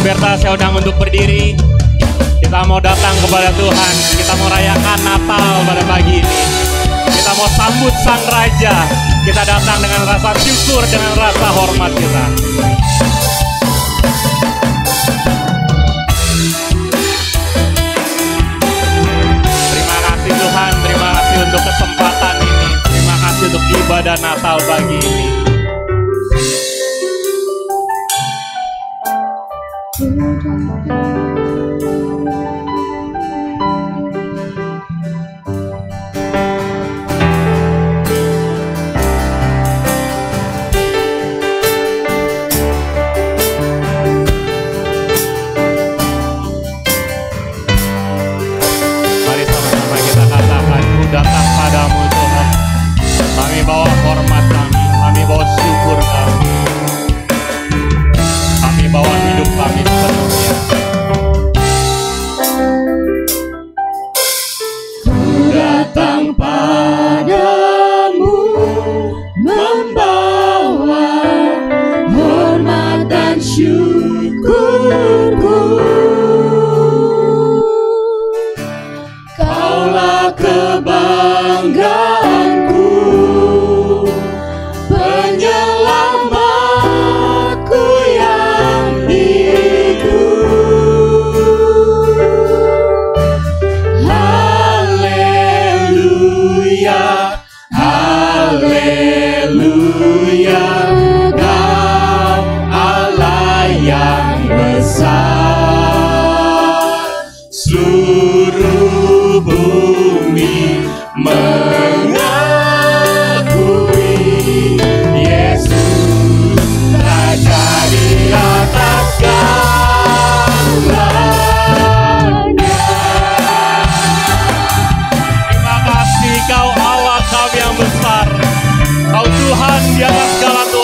Berta, saya undang untuk berdiri. Kita mau datang kepada Tuhan. Kita mau rayakan Natal pada pagi ini. Kita mau sambut Sang Raja. Kita datang dengan rasa syukur, dengan rasa hormat kita. Terima kasih Tuhan, terima kasih untuk kesempatan ini. Terima kasih untuk ibadah Natal pagi ini. Mari sama-sama kita katakan, Ku datang padamu Tuhan. Kami bawa hormat kami bawa syukur kami. Kami bawa hidup kami sepenuhnya. Ku datang padamu, membawa hormat dan syukurku. Kaulah kebanggaanku, penyelamatku yang hidup. Haleluya, haleluya, Kau Allah yang besar. Seluruh bumi mengakui Yesus Raja di atas segalanya. Terima kasih Kau Allah kami yang besar. Kau Tuhan di atas segala Tuhan.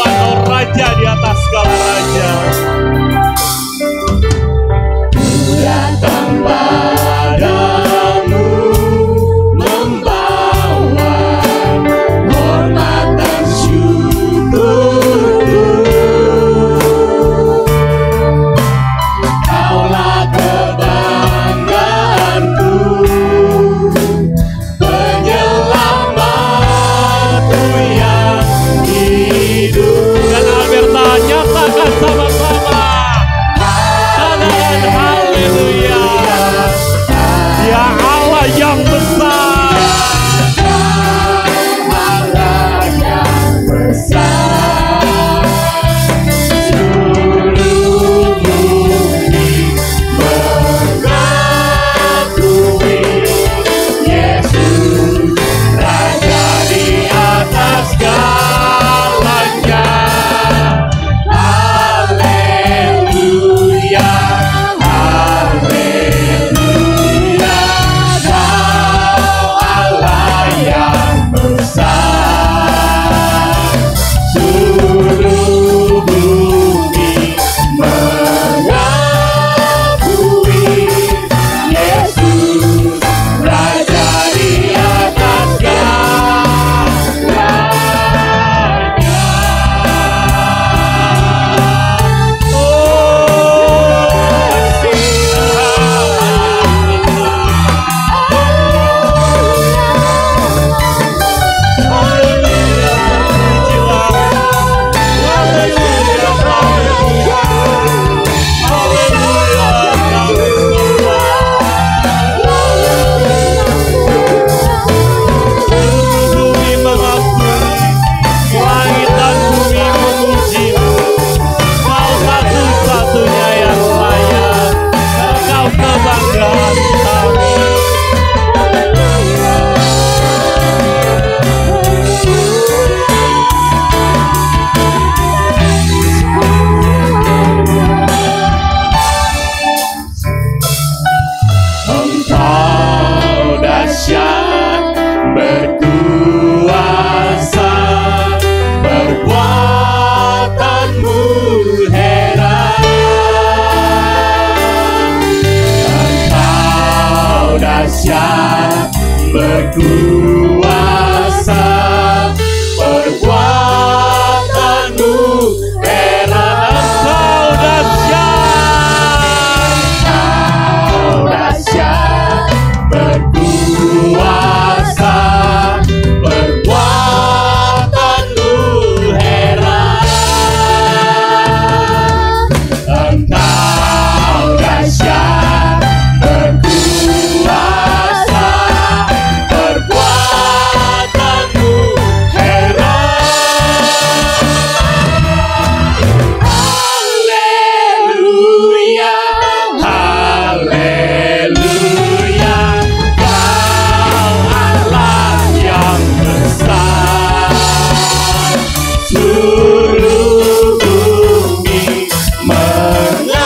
seluruh bumi mengakui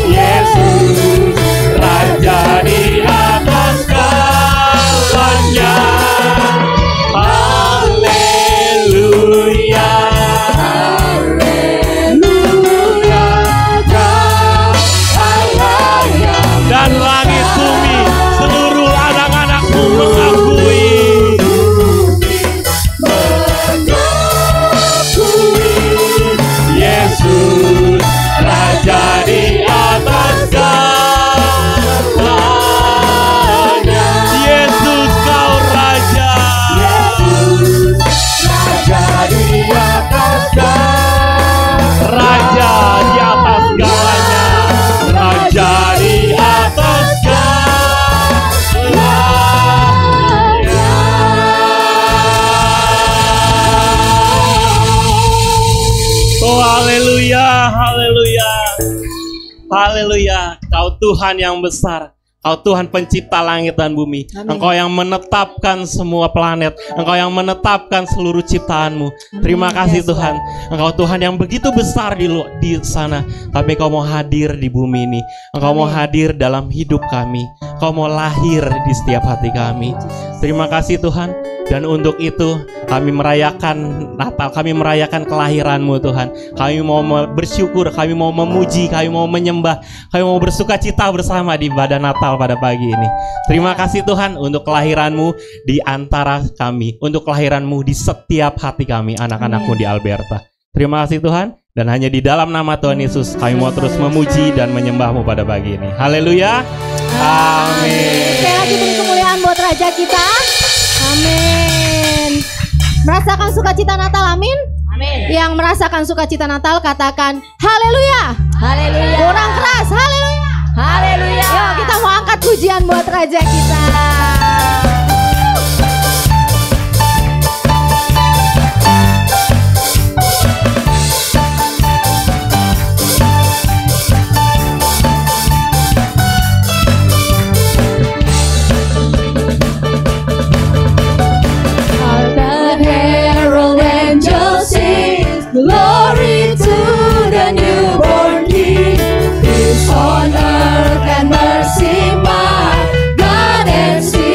Yesus Raja di atas segalanya. Haleluya, haleluya, cahaya. Dan langit bumi seluruh anak-anakmu mengakui Yesus Raja di atas segalanya. Yesus kau Raja. Yesus Raja di atas segalanya. Raja di atas segalanya. Raja di atas segalanya. Oh haleluya, haleluya, haleluya. Kau Tuhan yang besar. Kau Tuhan pencipta langit dan bumi. Amin. Engkau yang menetapkan semua planet. Engkau yang menetapkan seluruh ciptaanmu. Terima kasih Yes, Tuhan. Engkau Tuhan yang begitu besar di sana. Tapi Kau mau hadir di bumi ini. Engkau mau hadir dalam hidup kami. Kau mau lahir di setiap hati kami. Terima kasih Tuhan. Dan untuk itu kami merayakan Natal, kami merayakan kelahiran-Mu Tuhan. Kami mau bersyukur, kami mau memuji, kami mau menyembah, kami mau bersuka cita bersama di ibadah Natal pada pagi ini. Terima kasih Tuhan untuk kelahiran-Mu di antara kami, untuk kelahiran-Mu di setiap hati kami, anak-anak-Mu di Alberta. Terima kasih Tuhan. Dan hanya di dalam nama Tuhan Yesus kami mau terus memuji dan menyembah-Mu pada pagi ini. Haleluya. Amin. Sekali lagi beri kemuliaan buat Raja kita. Amin. Merasakan sukacita Natal, amin. Amin. Yang merasakan sukacita Natal katakan haleluya. Haleluya. Kurang keras, haleluya. Haleluya. Yuk kita mau angkat pujian buat Raja kita. Glory to the newborn King, peace on earth and mercy, my God and Savior.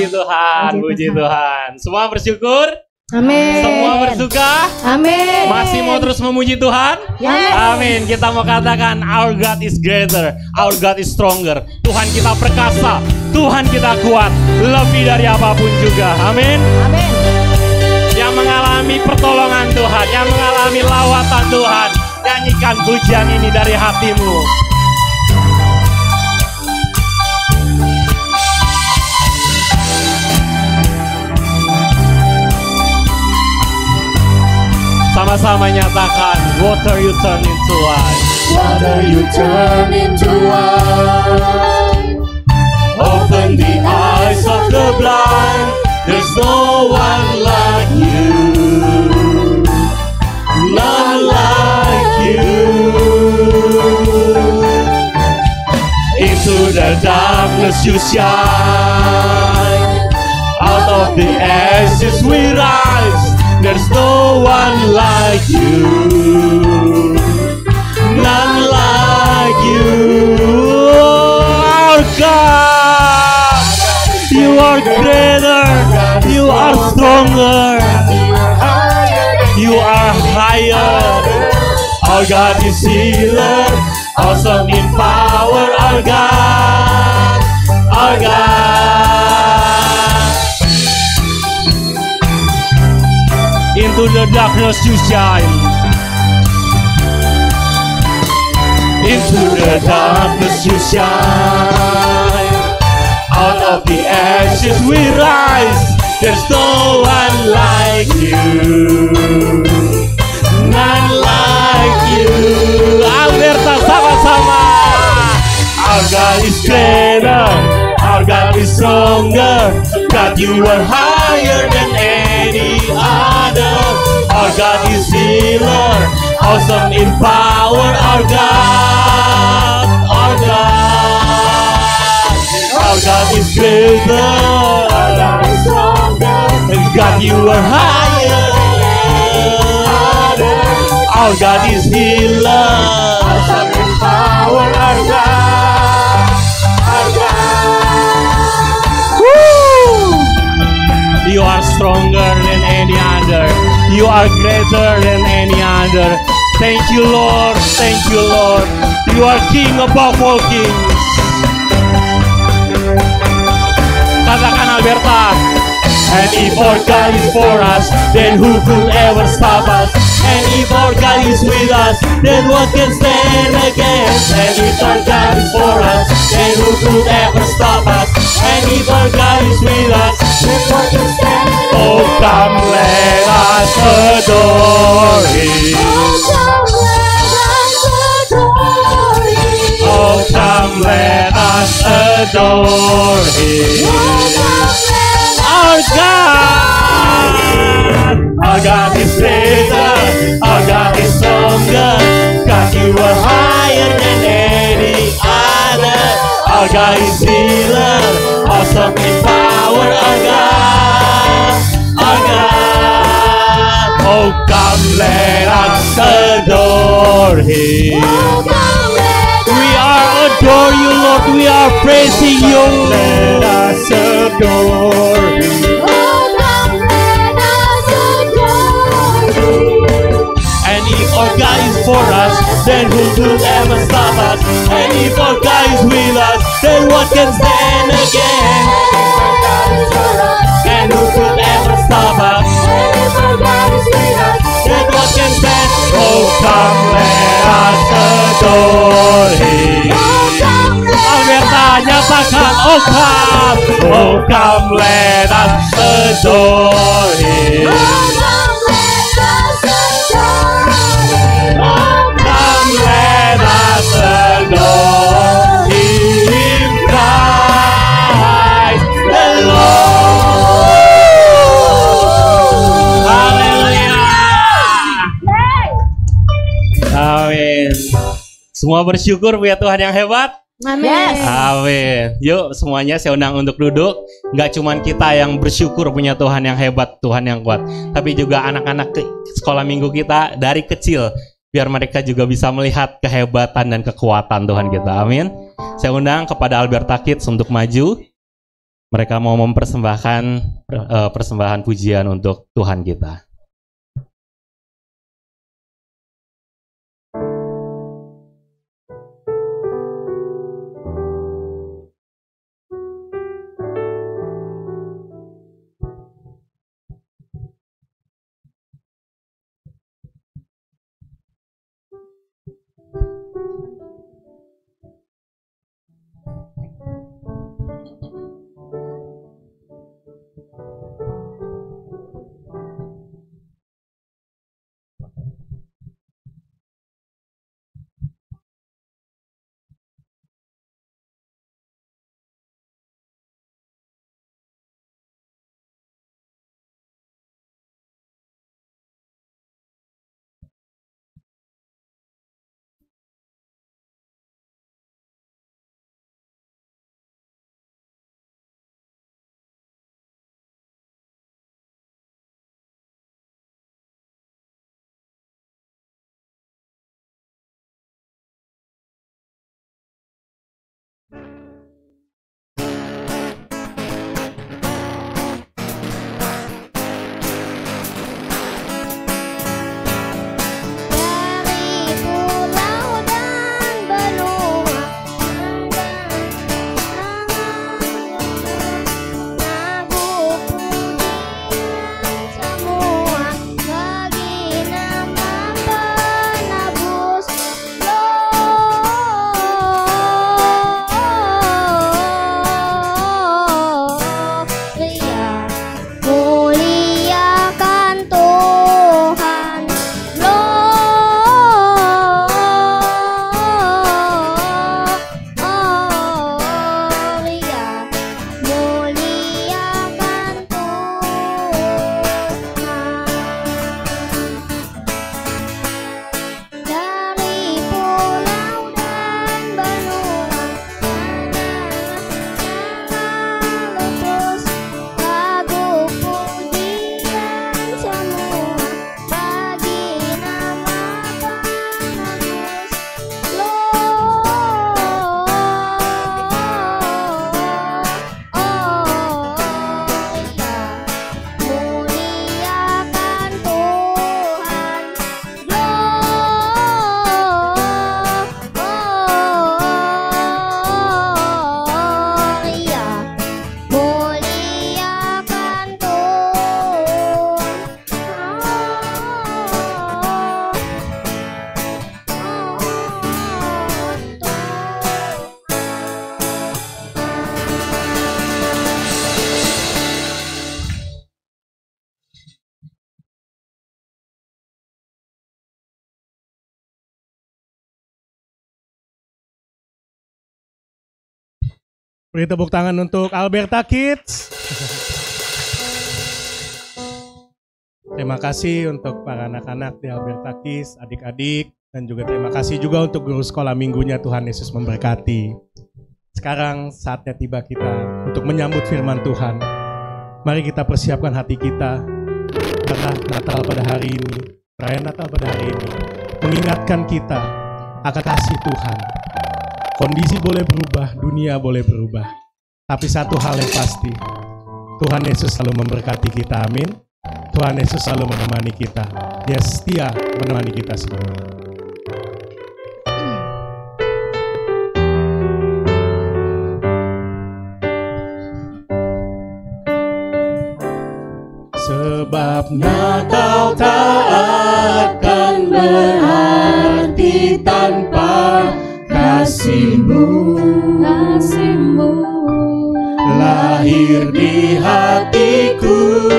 Tuhan, puji Tuhan. Semua bersyukur? Amin. Semua bersuka? Amin. Masih mau terus memuji Tuhan? Yes. Amin. Kita mau katakan our God is greater, our God is stronger. Tuhan kita perkasa, Tuhan kita kuat, lebih dari apapun juga. Amin. Amin. Yang mengalami pertolongan Tuhan, yang mengalami lawatan Tuhan, nyanyikan pujian ini dari hatimu. Sama-sama nyatakan, water you turn into wine. Water you turn into wine. Open the eyes of the blind. There's no one like you. None like you. Into the darkness you shine. Out of the ashes we rise. There's no one like you. None like you. Our God, you are greater, you are stronger, you are higher. Our God is healer, awesome in power. Our God, our God. Into the darkness you shine. Into the darkness you shine. Out of the ashes we rise. There's no one like you. None like you. Alberta sama-sama. Our God is greater. Our God is stronger. God, you are higher than any other. Our God is healer, awesome in power. Our God, our God. Our God is greater. Our God is stronger. And God, you are higher than other. Our God is healer, awesome in power. Our God, our God. You are stronger than any other. You are greater than any other. Thank you, Lord. Thank you, Lord. You are King above all kings. Katakan Alberta. And if our God is for us, then who could ever stop us? And if our God is with us, then what can stand against? And if our God is for us, then who could ever stop us? And if our God is with us, then what can stand against? Oh, come let us adore Him. Oh, come let us adore Him. Our God is greater, our God is stronger. God, you are higher than any other. Our God is healer, awesome in power. Our God, our God. Oh, come let us adore Him. We are adore you, Lord. We are praising you. Let us adore Him. And if our God is for us, then who could ever stop us? And if our God is with us, then what can stand against? And who could ever stop us? Then what can stand? Oh, come let us adore Him. Alberta, nyatakan, oh come let us adore Him. Come let us adore Him, Christ the Lord. Haleluya. Amin. Semua bersyukur punya Tuhan yang hebat. Amin. Amin. Yuk semuanya saya undang untuk duduk. Gak cuman kita yang bersyukur punya Tuhan yang hebat, Tuhan yang kuat, tapi juga anak-anak sekolah minggu kita dari kecil, biar mereka juga bisa melihat kehebatan dan kekuatan Tuhan kita. Amin. Saya undang kepada Alberta Kids untuk maju. Mereka mau mempersembahkan persembahan pujian untuk Tuhan kita. Beri tepuk tangan untuk Alberta Kids. Terima kasih untuk para anak-anak di Alberta Kids, adik-adik, dan juga terima kasih juga untuk guru sekolah minggunya. Tuhan Yesus memberkati. Sekarang saatnya tiba kita untuk menyambut firman Tuhan. Mari kita persiapkan hati kita karena Natal pada hari ini, perayaan Natal pada hari ini, mengingatkan kita akan kasih Tuhan. Kondisi boleh berubah, dunia boleh berubah. Tapi satu hal yang pasti, Tuhan Yesus selalu memberkati kita, amin. Tuhan Yesus selalu menemani kita. Dia setia menemani kita semua. Sebab Natal tak akan berarti tanpa kasih-Mu, lahir di hatiku,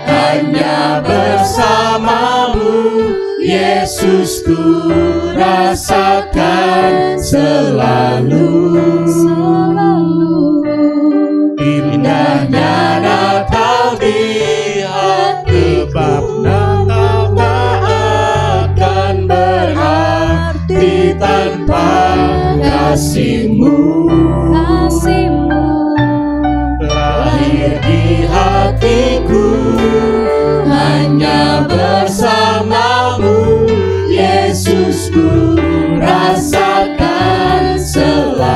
hanya bersama-Mu, Yesus, ku rasakan selalu. Indahnya Natal di hati, sebab Natal tak akan berarti tanpa kasih-Mu, lahir di hatiku, hanya bersama-Mu, Yesus, ku rasakan selalu.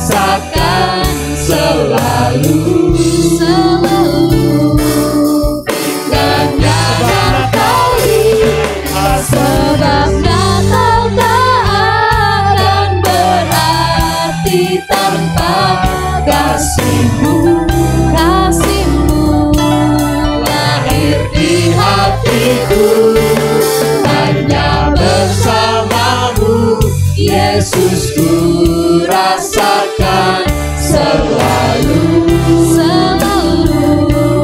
rasakan selalu. Indahnya Natal sebab Natal tak akan berarti tanpa kasih-Mu. Lahir di hatiku hanya bersama-Mu, Yesus, ku rasakan selalu. Indahnya Natal sebab Natal tak akan berarti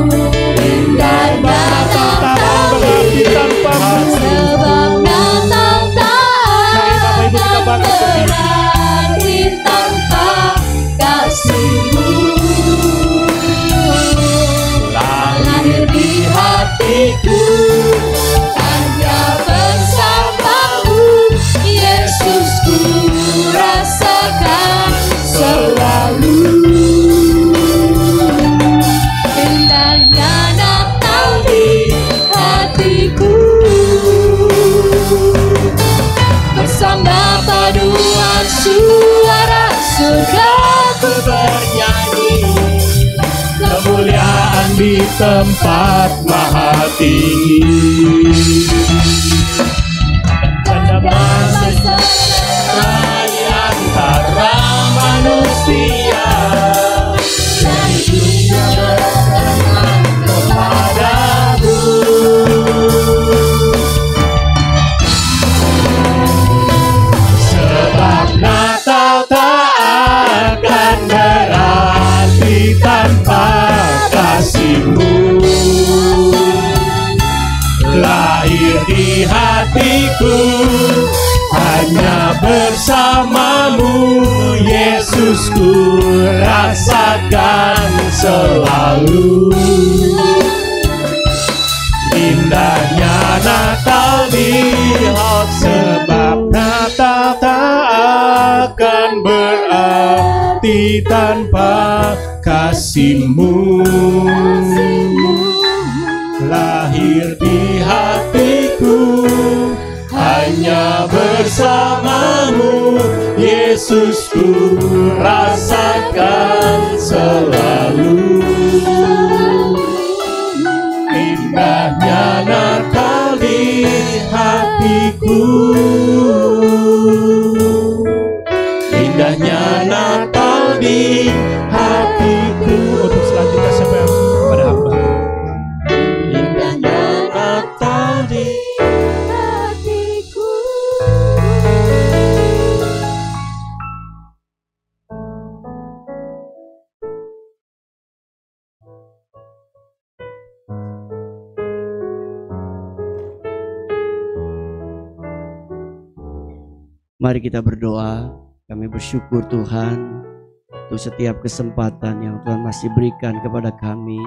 tanpa kasih-Mu. Lahir di hatiku hanya bersama-Mu, Yesus, ku rasakan selalu. Indahnya Natal di hatiku, bersama paduan suara surga ku bernyanyi, kemuliaan di tempat maha tinggi. Berdamai sejahtera antara manusia, dan dunia berkenan kepadamu. Sebab Natal tak akan berarti tanpa kasih-Mu. Lahir di hatiku hanya bersama-Mu, Yesus, ku rasakan selalu. Indahnya Natal lihat, sebab Natal tak akan berarti tanpa kasih-Mu. Lahir di hatiku hanya bersama-Mu, Yesus, ku rasakan selalu. Indahnya Natal di hatiku, indahnya Natal di hatiku. Untuk selanjutnya siapa yang pada hamba? Indahnya Natal di hatiku. Mari kita berdoa. Kami bersyukur Tuhan untuk setiap kesempatan yang Tuhan masih berikan kepada kami.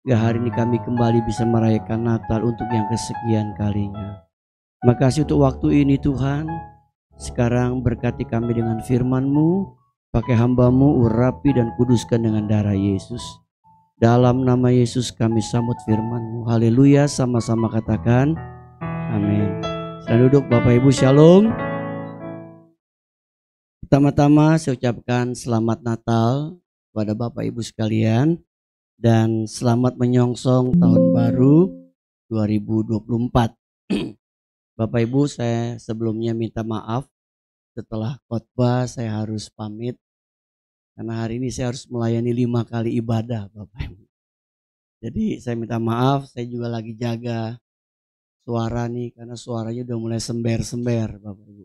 Hingga hari ini kami kembali bisa merayakan Natal untuk yang kesekian kalinya. Makasih untuk waktu ini Tuhan. Sekarang berkati kami dengan firman-Mu. Pakai hamba-Mu, urapi dan kuduskan dengan darah Yesus. Dalam nama Yesus kami sambut firman-Mu. Haleluya, sama-sama katakan amin. Selamat duduk Bapak Ibu, shalom. Pertama-tama saya ucapkan selamat Natal kepada Bapak Ibu sekalian dan selamat menyongsong tahun baru 2024. Bapak Ibu, saya sebelumnya minta maaf setelah khotbah saya harus pamit karena hari ini saya harus melayani 5 kali ibadah Bapak Ibu. Jadi saya minta maaf, saya juga lagi jaga suara nih karena suaranya udah mulai sember-sember Bapak Ibu.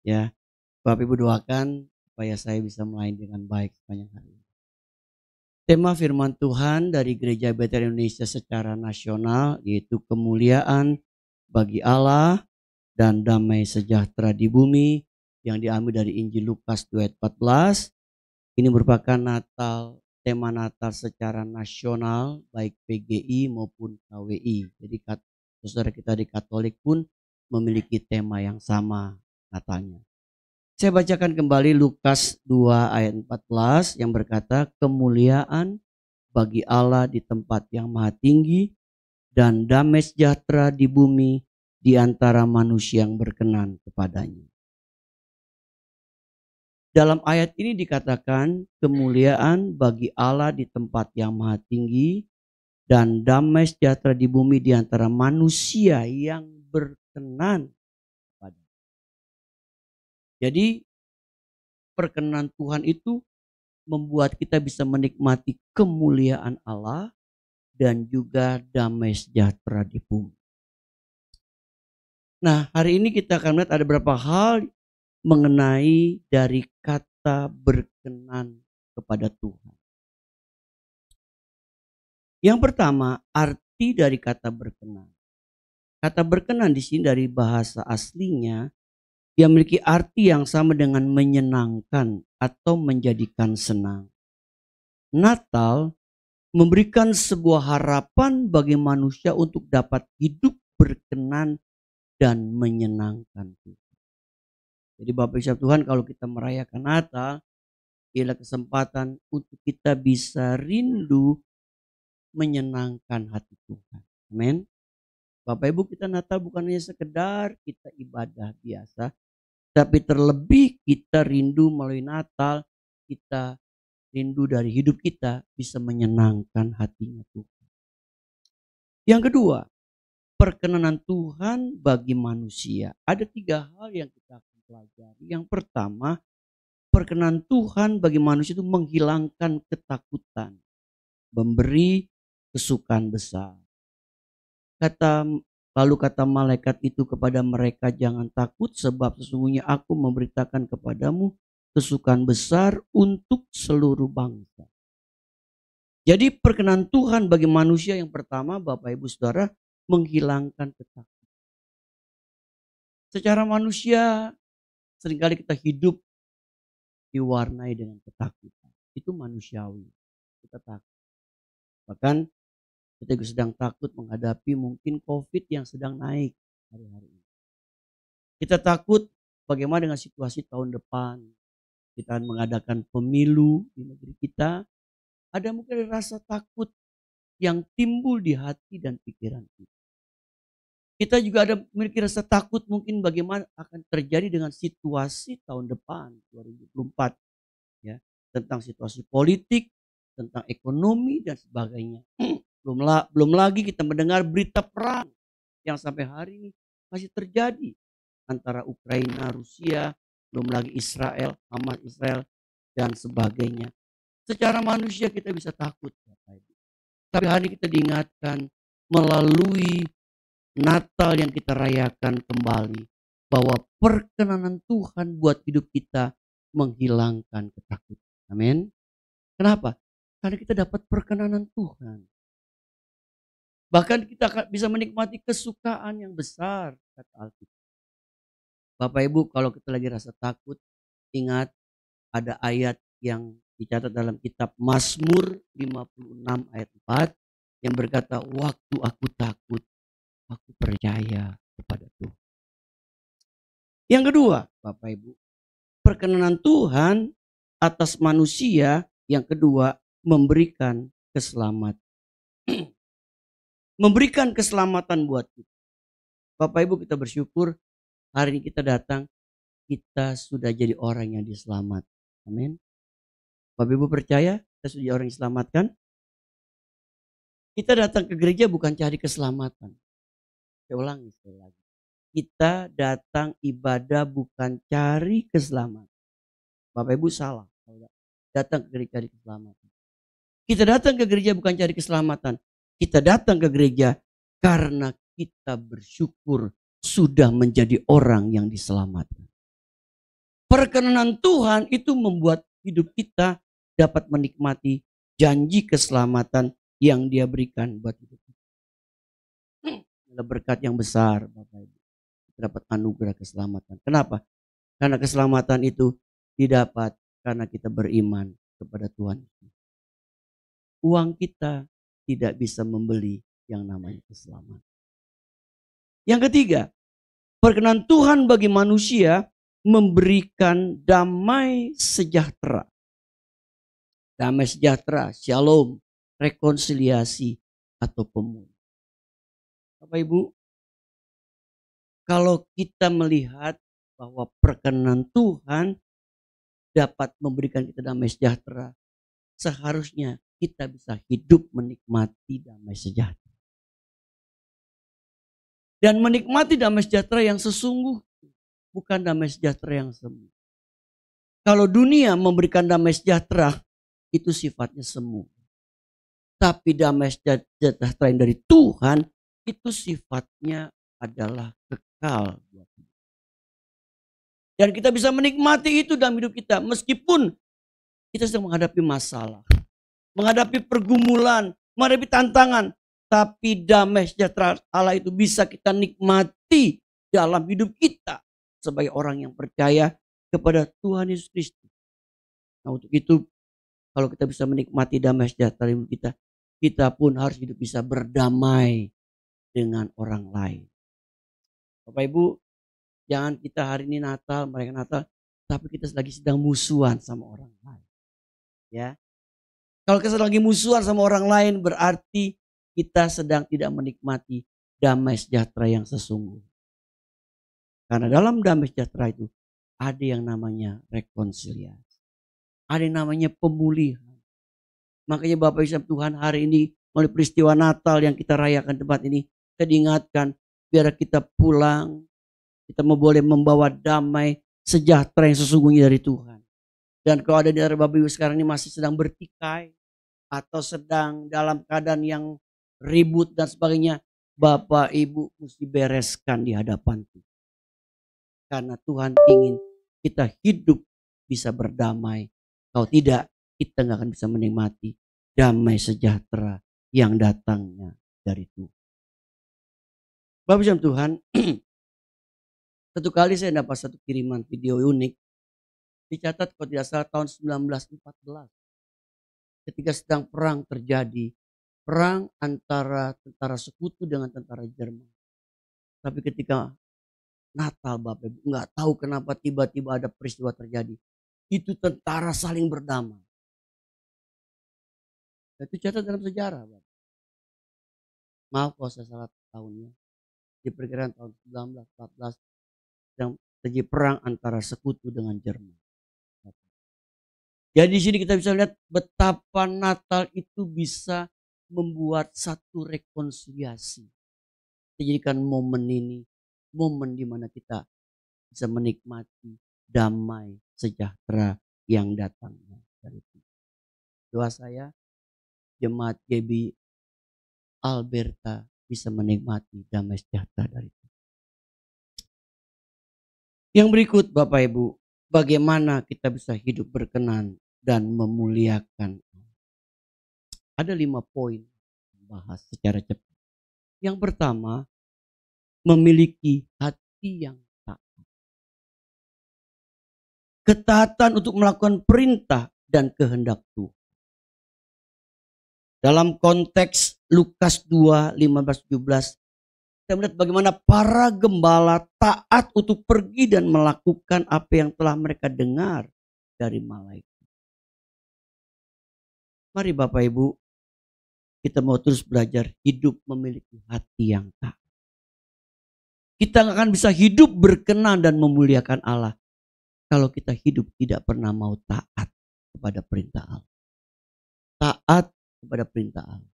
Ya. Bapak Ibu doakan supaya saya bisa melayani dengan baik sepanjang hari ini. Tema firman Tuhan dari Gereja Bethel Indonesia secara nasional yaitu kemuliaan bagi Allah dan damai sejahtera di bumi yang diambil dari Injil Lukas 2 ayat 14. Ini merupakan tema Natal secara nasional baik PGI maupun KWI. Jadi saudara kita di Katolik pun memiliki tema yang sama Natalnya. Saya bacakan kembali Lukas 2 ayat 14 yang berkata, kemuliaan bagi Allah di tempat yang maha tinggi dan damai sejahtera di bumi di antara manusia yang berkenan kepadanya. Dalam ayat ini dikatakan kemuliaan bagi Allah di tempat yang maha tinggi dan damai sejahtera di bumi di antara manusia yang berkenan pada. Jadi perkenan Tuhan itu membuat kita bisa menikmati kemuliaan Allah dan juga damai sejahtera di bumi. Nah, hari ini kita akan melihat ada beberapa hal mengenai dari kata berkenan kepada Tuhan. Yang pertama, arti dari kata berkenan. Kata berkenan di sini dari bahasa aslinya, dia memiliki arti yang sama dengan menyenangkan atau menjadikan senang. Natal memberikan sebuah harapan bagi manusia untuk dapat hidup berkenan dan menyenangkan Tuhan. Jadi Bapak Ibu Tuhan, kalau kita merayakan Natal, ialah kesempatan untuk kita bisa rindu menyenangkan hati Tuhan. Amin. Bapak Ibu, kita Natal bukan hanya sekedar kita ibadah biasa, tapi terlebih kita rindu melalui Natal, kita rindu dari hidup kita bisa menyenangkan hatinya Tuhan. Yang kedua, perkenanan Tuhan bagi manusia. Ada 3 hal yang kita akan pelajari. Yang pertama, perkenanan Tuhan bagi manusia itu menghilangkan ketakutan, memberi kesukaan besar. Lalu kata malaikat itu kepada mereka, jangan takut sebab sesungguhnya aku memberitakan kepadamu kesukaan besar untuk seluruh bangsa. Jadi perkenanan Tuhan bagi manusia yang pertama, Bapak Ibu Saudara, menghilangkan ketakutan. Secara manusia seringkali kita hidup diwarnai dengan ketakutan. Itu manusiawi. Kita takut. Bahkan kita juga sedang takut menghadapi mungkin COVID yang sedang naik hari-hari ini. Kita takut bagaimana dengan situasi tahun depan. Kita akan mengadakan pemilu di negeri kita. Ada mungkin rasa takut yang timbul di hati dan pikiran kita. Kita juga ada memiliki rasa takut mungkin bagaimana akan terjadi dengan situasi tahun depan 2024 ya, tentang situasi politik, tentang ekonomi dan sebagainya. Belum lagi kita mendengar berita perang yang sampai hari ini masih terjadi antara Ukraina, Rusia, belum lagi Israel, Hamas Israel dan sebagainya. Secara manusia kita bisa takut, tapi hari ini kita diingatkan melalui Natal yang kita rayakan kembali bahwa perkenanan Tuhan buat hidup kita menghilangkan ketakutan. Amin. Kenapa? Karena kita dapat perkenanan Tuhan. Bahkan kita bisa menikmati kesukaan yang besar, kata Alkitab. Bapak Ibu, kalau kita lagi rasa takut, ingat ada ayat yang dicatat dalam kitab Mazmur 56 ayat 4 yang berkata, waktu aku takut, aku percaya kepada Tuhan. Yang kedua, Bapak Ibu, perkenanan Tuhan atas manusia yang kedua memberikan keselamatan. Memberikan keselamatan buat kita. Bapak Ibu, kita bersyukur hari ini kita datang, kita sudah jadi orang yang diselamatkan. Amin. Bapak Ibu percaya kita sudah jadi orang yang diselamatkan? Kita datang ke gereja bukan cari keselamatan. Saya ulangi sekali lagi. Kita datang ibadah bukan cari keselamatan. Bapak Ibu salah. Datang ke gereja cari keselamatan. Kita datang ke gereja bukan cari keselamatan. Kita datang ke gereja karena kita bersyukur sudah menjadi orang yang diselamatkan. Perkenanan Tuhan itu membuat hidup kita dapat menikmati janji keselamatan yang Dia berikan buat hidup kita. Adalah berkat yang besar, Bapak Ibu. Kita dapat anugerah keselamatan. Kenapa? Karena keselamatan itu didapat karena kita beriman kepada Tuhan. Uang kita tidak bisa membeli yang namanya keselamatan. Yang ketiga, perkenan Tuhan bagi manusia memberikan damai sejahtera. Damai sejahtera, shalom, rekonsiliasi atau pemulihan. Bapak Ibu, kalau kita melihat bahwa perkenan Tuhan dapat memberikan kita damai sejahtera, seharusnya kita bisa hidup menikmati damai sejahtera. Dan menikmati damai sejahtera yang sesungguh, bukan damai sejahtera yang semu. Kalau dunia memberikan damai sejahtera, itu sifatnya semu. Tapi damai sejahtera yang dari Tuhan, itu sifatnya adalah kekal. Dan kita bisa menikmati itu dalam hidup kita. Meskipun kita sedang menghadapi masalah, menghadapi pergumulan, menghadapi tantangan. Tapi damai sejahtera Allah itu bisa kita nikmati dalam hidup kita. Sebagai orang yang percaya kepada Tuhan Yesus Kristus. Nah untuk itu, kalau kita bisa menikmati damai sejahtera hidup kita, kita pun harus hidup bisa berdamai dengan orang lain. Bapak Ibu, jangan kita hari ini Natal, merayakan Natal, tapi kita lagi sedang musuhan sama orang lain. Ya, kalau kita lagi musuhan sama orang lain, berarti kita sedang tidak menikmati damai sejahtera yang sesungguhnya. Karena dalam damai sejahtera itu ada yang namanya rekonsiliasi, ada yang namanya pemulihan. Makanya Bapak Ibu Tuhan, hari ini melalui peristiwa Natal yang kita rayakan tempat ini, kita diingatkan biar kita pulang, kita boleh membawa damai sejahtera yang sesungguhnya dari Tuhan. Dan kalau ada di antara Bapak Ibu sekarang ini masih sedang bertikai atau sedang dalam keadaan yang ribut dan sebagainya, Bapak Ibu mesti bereskan di hadapan Tuhan. Karena Tuhan ingin kita hidup bisa berdamai. Kalau tidak, kita nggak akan bisa menikmati damai sejahtera yang datangnya dari Tuhan. Bapak Ibu Tuhan, satu kali saya dapat satu kiriman video unik. Dicatat kalau tidak salah tahun 1914. Ketika sedang perang terjadi. Perang antara tentara sekutu dengan tentara Jerman. Tapi ketika Natal Bapak Ibu, nggak tahu kenapa tiba-tiba ada peristiwa terjadi. Itu tentara saling berdamai. Itu catat dalam sejarah Bapak. Maaf kalau saya salah tahunnya. Diperkirakan tahun 1914 yang terjadi perang antara sekutu dengan Jerman. Jadi di sini kita bisa lihat betapa Natal itu bisa membuat satu rekonsiliasi. Dijadikan momen ini, momen di mana kita bisa menikmati damai sejahtera yang datangnya dari Tuhan. Doa saya, jemaat GB Alberta bisa menikmati damai sejahtera dari Tuhan. Yang berikut Bapak Ibu, bagaimana kita bisa hidup berkenan dan memuliakan. Ada 5 poin bahas secara cepat. Yang pertama, memiliki hati yang taat. Ketaatan untuk melakukan perintah dan kehendak Tuhan. Dalam konteks Lukas 2, 15-17, kita melihat bagaimana para gembala taat untuk pergi dan melakukan apa yang telah mereka dengar dari malaikat. Mari Bapak Ibu, kita mau terus belajar hidup memiliki hati yang taat. Kita nggak akan bisa hidup berkenan dan memuliakan Allah kalau kita hidup tidak pernah mau taat kepada perintah Allah. Taat kepada perintah Allah.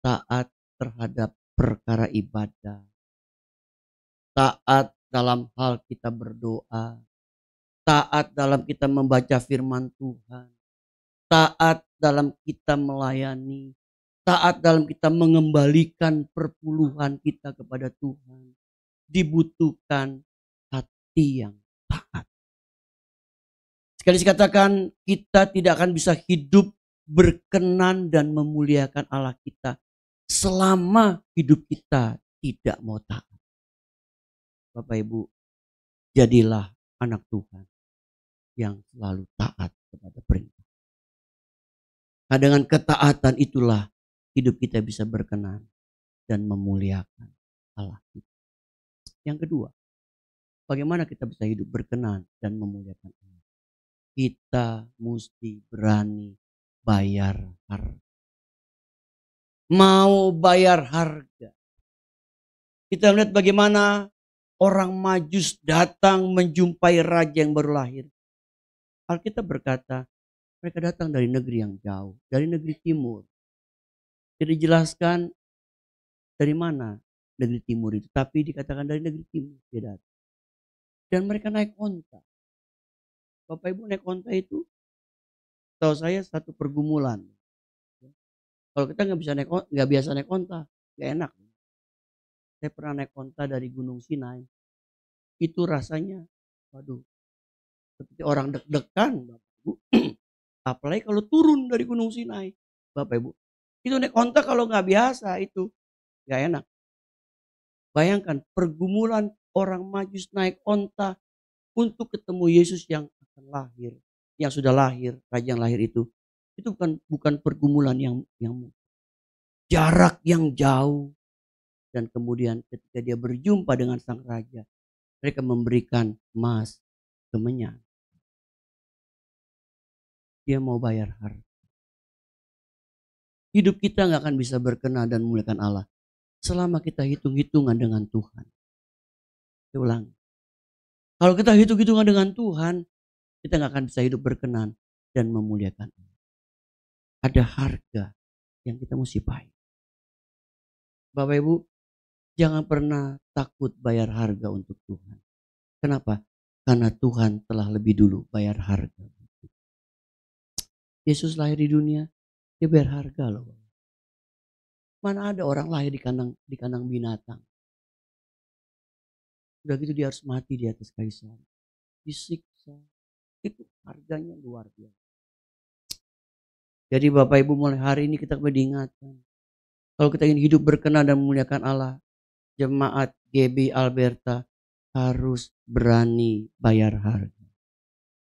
Taat terhadap perkara ibadah. Taat dalam hal kita berdoa. Taat dalam kita membaca firman Tuhan. Taat dalam kita melayani. Taat dalam kita mengembalikan perpuluhan kita kepada Tuhan. Dibutuhkan hati yang taat. Sekali dikatakan kita tidak akan bisa hidup berkenan dan memuliakan Allah kita selama hidup kita tidak mau taat. Bapak Ibu, jadilah anak Tuhan yang selalu taat kepada perintah. Nah, dengan ketaatan itulah hidup kita bisa berkenan dan memuliakan Allah kita. Yang kedua, bagaimana kita bisa hidup berkenan dan memuliakan Allah? Kita mesti berani bayar harga. Mau bayar harga. Kita melihat bagaimana orang Majus datang menjumpai raja yang baru lahir. Alkitab berkata, mereka datang dari negeri yang jauh, dari negeri timur. Tidak dijelaskan dari mana negeri timur itu, tapi dikatakan dari negeri timur dia datang. Dan mereka naik onta. Bapak Ibu, naik onta itu, tahu saya satu pergumulan. Kalau kita nggak biasa naik onta, nggak enak. Saya pernah naik onta dari Gunung Sinai. Itu rasanya, waduh, seperti orang deg-degan, Bapak Ibu. Apalagi kalau turun dari Gunung Sinai, Bapak Ibu. Itu naik onta kalau nggak biasa itu nggak enak. Bayangkan pergumulan orang Majus naik onta untuk ketemu Yesus yang akan lahir, yang sudah lahir, raja yang lahir itu bukan pergumulan yang jarak yang jauh. Dan kemudian ketika dia berjumpa dengan sang raja, mereka memberikan emas, kemenyan. Dia mau bayar harga. Hidup kita nggak akan bisa berkenan dan memuliakan Allah selama kita hitung-hitungan dengan Tuhan. Saya ulang. Kalau kita hitung-hitungan dengan Tuhan, kita nggak akan bisa hidup berkenan dan memuliakan Allah. Ada harga yang kita mesti bayar. Bapak Ibu, jangan pernah takut bayar harga untuk Tuhan. Kenapa? Karena Tuhan telah lebih dulu bayar harga. Yesus lahir di dunia, dia bayar harga loh. Mana ada orang lahir di kandang binatang. Udah gitu dia harus mati di atas kayu salib. Disiksa. Itu harganya luar biasa. Jadi Bapak Ibu, mulai hari ini kita diingatkan. Kalau kita ingin hidup berkenan dan memuliakan Allah, jemaat GB Alberta harus berani bayar harga.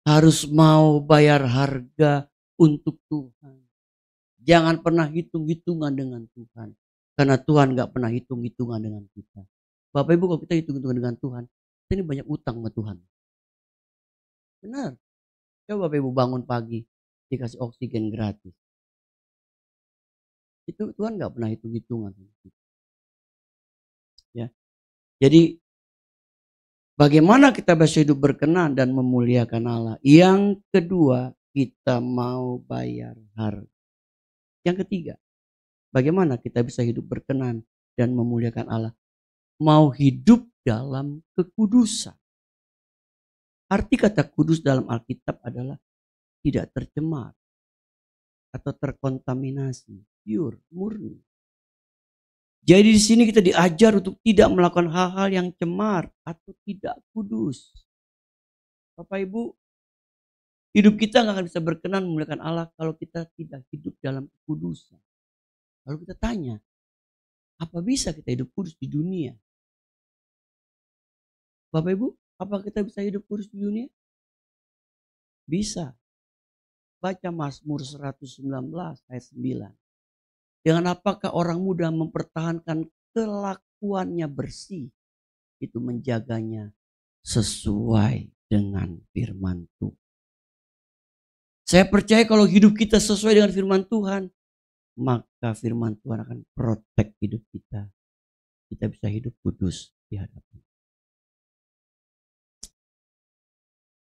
Harus mau bayar harga untuk Tuhan. Jangan pernah hitung-hitungan dengan Tuhan. Karena Tuhan gak pernah hitung-hitungan dengan kita. Bapak Ibu, kalau kita hitung-hitungan dengan Tuhan, kita ini banyak utang sama Tuhan. Benar. Coba Bapak Ibu bangun pagi, dikasih oksigen gratis. Itu Tuhan gak pernah hitung-hitungan. Ya. Jadi bagaimana kita bisa hidup berkenan dan memuliakan Allah? Yang kedua, kita mau bayar harga. Yang ketiga, bagaimana kita bisa hidup berkenan dan memuliakan Allah? Mau hidup dalam kekudusan. Arti kata kudus dalam Alkitab adalah tidak tercemar atau terkontaminasi, pure, murni. Jadi di sini kita diajar untuk tidak melakukan hal-hal yang cemar atau tidak kudus. Bapak Ibu, hidup kita nggak akan bisa berkenan memuliakan Allah kalau kita tidak hidup dalam kekudusan. Lalu kita tanya, apa bisa kita hidup kudus di dunia? Bapak Ibu, apa kita bisa hidup kudus di dunia? Bisa. Baca Mazmur 119 ayat 9. Dengan apakah orang muda mempertahankan kelakuannya bersih, itu menjaganya sesuai dengan firman Tuhan. Saya percaya kalau hidup kita sesuai dengan firman Tuhan, maka firman Tuhan akan protect hidup kita. Kita bisa hidup kudus di hadapan.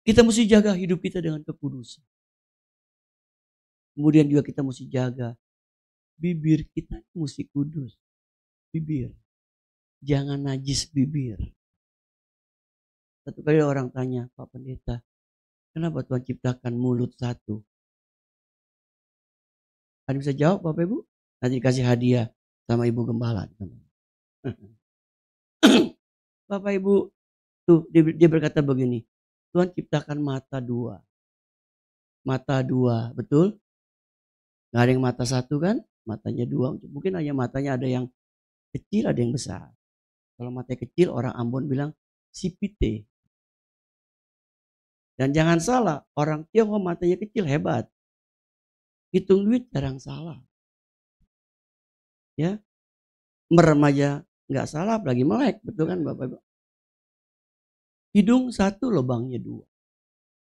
Kita mesti jaga hidup kita dengan kekudusan. Kemudian juga kita mesti jaga bibir kita mesti kudus. Bibir. Jangan najis bibir. Satu kali orang tanya, Pak Pendeta, kenapa Tuhan ciptakan mulut satu? Ada bisa jawab Bapak Ibu? Nanti dikasih hadiah sama Ibu Gembala. Bapak Ibu, tuh dia berkata begini, Tuhan ciptakan mata dua. Mata dua, betul? Gak ada yang mata satu kan? Matanya dua. Mungkin hanya matanya ada yang kecil, ada yang besar. Kalau matanya kecil, orang Ambon bilang sipite. Dan jangan salah, orang Tionghoa matanya kecil hebat. Hitung duit jarang salah. Ya, merem aja nggak salah, apalagi melek, betul kan Bapak Ibu? Hidung satu, lubangnya dua.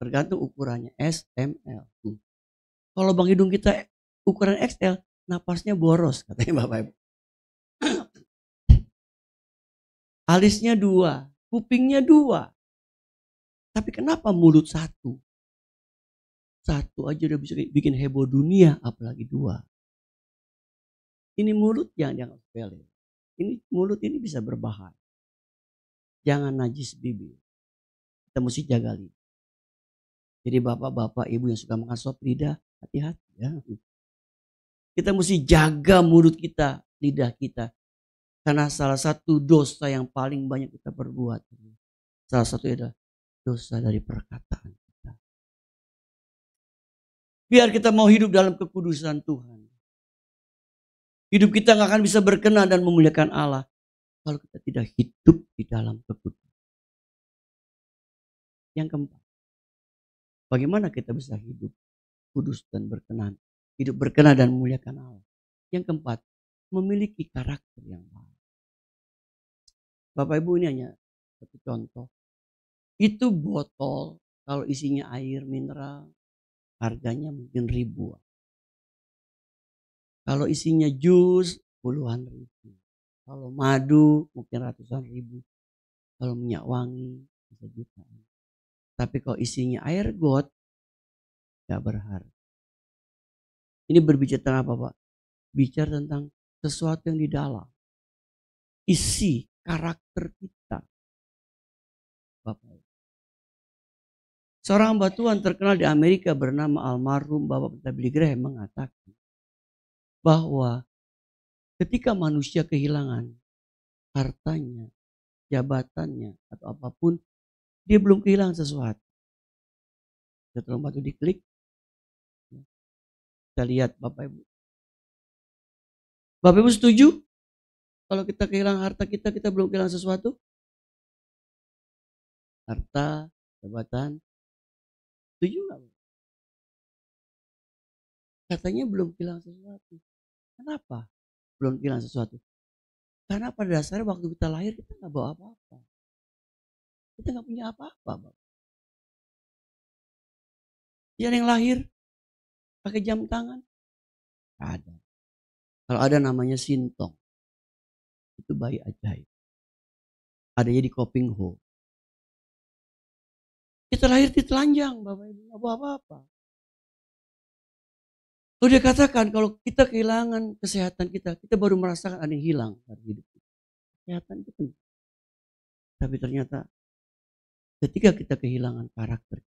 Tergantung ukurannya S, M, L. Kalau lubang hidung kita ukuran XL, napasnya boros katanya Bapak Ibu. Alisnya dua, kupingnya dua. Tapi kenapa mulut satu? Satu aja udah bisa bikin heboh dunia, apalagi dua. Ini mulut yang dianggap sepele. Ini mulut ini bisa berbahaya. Jangan najis bibir. Kita mesti jaga lidah. Jadi bapak-bapak, ibu yang suka makan sop lidah, hati-hati ya. Kita mesti jaga mulut kita, lidah kita. Karena salah satu dosa yang paling banyak kita perbuat, salah satu adalah dosa dari perkataan kita. Biar kita mau hidup dalam kekudusan Tuhan. Hidup kita gak akan bisa berkenan dan memuliakan Allah kalau kita tidak hidup di dalam kekudusan. Yang keempat, bagaimana kita bisa hidup kudus dan berkenan? Hidup berkenan dan memuliakan Allah. Yang keempat, memiliki karakter yang baik. Bapak Ibu, ini hanya satu contoh. Itu botol kalau isinya air mineral harganya mungkin ribuan. Kalau isinya jus puluhan ribu. Kalau madu mungkin ratusan ribu. Kalau minyak wangi bisa jutaan. Tapi kalau isinya air got gak berharga. Ini berbicara tentang apa, Pak? Bicara tentang sesuatu yang di dalam. Isi karakter kita. Bapak. Seorang hamba Tuhan terkenal di Amerika bernama almarhum Bapak Billy Graham mengatakan bahwa ketika manusia kehilangan hartanya, jabatannya, atau apapun, dia belum kehilangan sesuatu. Kita tolong bantu diklik. Kita lihat Bapak Ibu. Bapak Ibu setuju? Kalau kita kehilangan harta kita, kita belum kehilangan sesuatu? Harta, jabatan. Setuju gak? Katanya belum kehilangan sesuatu. Kenapa belum kehilangan sesuatu? Karena pada dasarnya waktu kita lahir kita gak bawa apa-apa. Kita gak punya apa-apa. Yang lahir pakai jam tangan? Ada. Kalau ada namanya sintong. Itu bayi ajaib. Adanya di Koping Ho. Kita lahir di telanjang, Bapak Ibu, nggak bawa apa-apa. Lalu dia katakan kalau kita kehilangan kesehatan kita baru merasakan ada yang hilang dari hidup kita. Kesehatan itu penting. Tapi ternyata ketika kita kehilangan karakter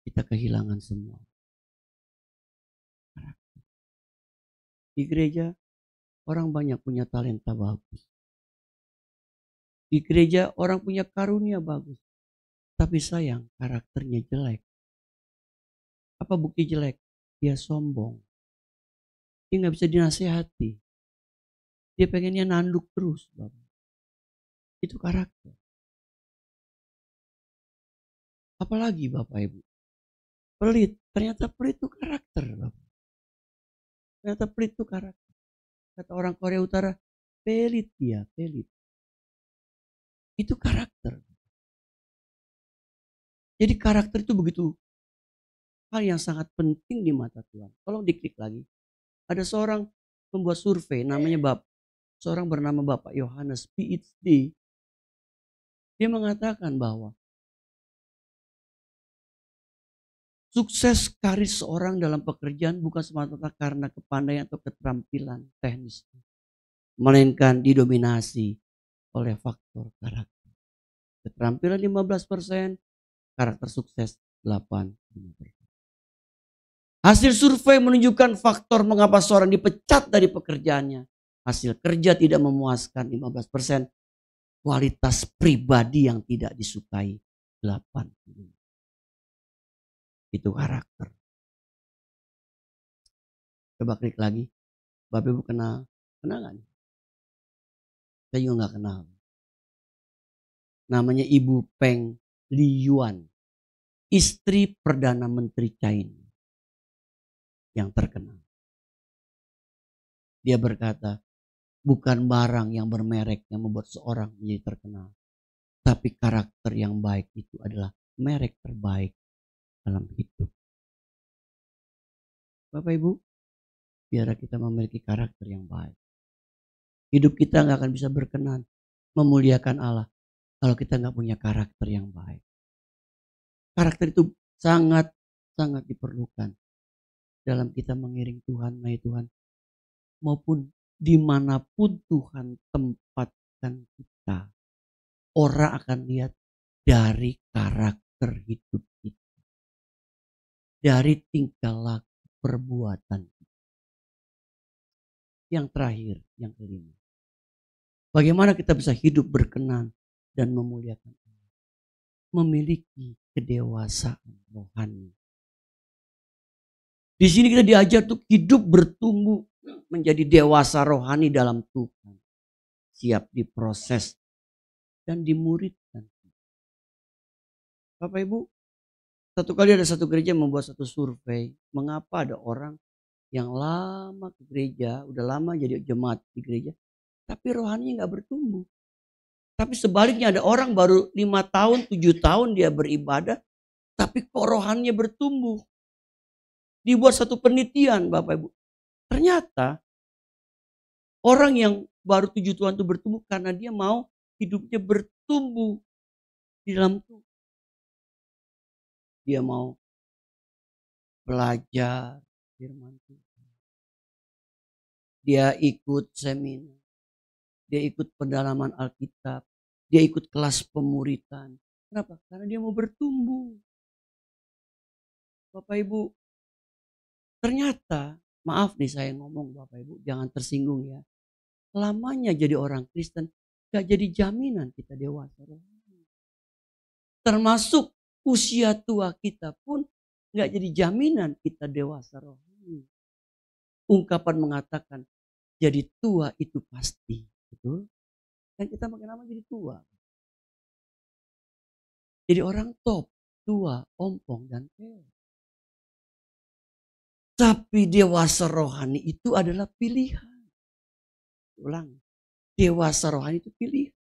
kita kehilangan semua. Karakter. Di gereja orang banyak punya talenta bagus. Di gereja orang punya karunia bagus. Tapi sayang karakternya jelek. Apa bukti jelek? Dia sombong. Dia gak bisa dinasehati. Dia pengennya nanduk terus. Bapak. Itu karakter. Apalagi Bapak Ibu. Pelit. Ternyata pelit itu karakter. Bapak. Ternyata pelit itu karakter. Kata orang Korea Utara, pelit dia, pelit. Itu karakter. Jadi karakter itu begitu hal yang sangat penting di mata Tuhan. Tolong diklik lagi. Ada seorang membuat survei namanya seorang bernama Bapak Yohanes PhD. Dia mengatakan bahwa sukses karir seorang dalam pekerjaan bukan semata-mata karena kepandaian atau keterampilan teknis. Melainkan didominasi oleh faktor karakter. Keterampilan 15%, karakter sukses 85%. Hasil survei menunjukkan faktor mengapa seorang dipecat dari pekerjaannya. Hasil kerja tidak memuaskan 15%. Kualitas pribadi yang tidak disukai 80%. Itu karakter. Coba klik lagi. Bapak Ibu kenal gak nih? Saya juga gak kenal. Namanya Ibu Peng Liyuan, istri Perdana Menteri China yang terkenal. Dia berkata, bukan barang yang bermerek yang membuat seorang menjadi terkenal, tapi karakter yang baik itu adalah merek terbaik dalam hidup. Bapak Ibu, biar kita memiliki karakter yang baik. Hidup kita gak akan bisa berkenan, memuliakan Allah kalau kita gak punya karakter yang baik. Karakter itu sangat sangat diperlukan dalam kita mengiring Tuhan, my Tuhan, maupun dimanapun Tuhan tempatkan kita, orang akan lihat dari karakter hidup kita, dari tingkah laku perbuatan kita. Yang terakhir, yang kelima, bagaimana kita bisa hidup berkenan dan memuliakan Allah, memiliki kedewasaan rohani. Di sini kita diajar untuk hidup bertumbuh menjadi dewasa rohani dalam Tuhan. Siap diproses dan dimuridkan. Bapak Ibu, satu kali ada satu gereja membuat satu survei. Mengapa ada orang yang lama ke gereja, udah lama jadi jemaat di gereja, tapi rohaninya gak bertumbuh. Tapi sebaliknya ada orang baru 5 tahun, 7 tahun dia beribadah, tapi kok rohaninya bertumbuh. Dibuat satu penelitian Bapak Ibu. Ternyata orang yang baru 7 tahun itu bertumbuh karena dia mau hidupnya bertumbuh di dalam Tuhan. Dia mau belajar firman Tuhan. Dia ikut seminar. Dia ikut pendalaman Alkitab. Dia ikut kelas pemuritan. Kenapa? Karena dia mau bertumbuh. Bapak Ibu, ternyata, maaf nih saya ngomong Bapak Ibu, jangan tersinggung ya. Lamanya jadi orang Kristen gak jadi jaminan kita dewasa rohani. Termasuk usia tua kita pun gak jadi jaminan kita dewasa rohani. Ungkapan mengatakan jadi tua itu pasti, betul? Dan kita makin lama jadi tua. Jadi orang top, tua, ompong dan keok. Tapi dewasa rohani itu adalah pilihan. Ulang, dewasa rohani itu pilihan.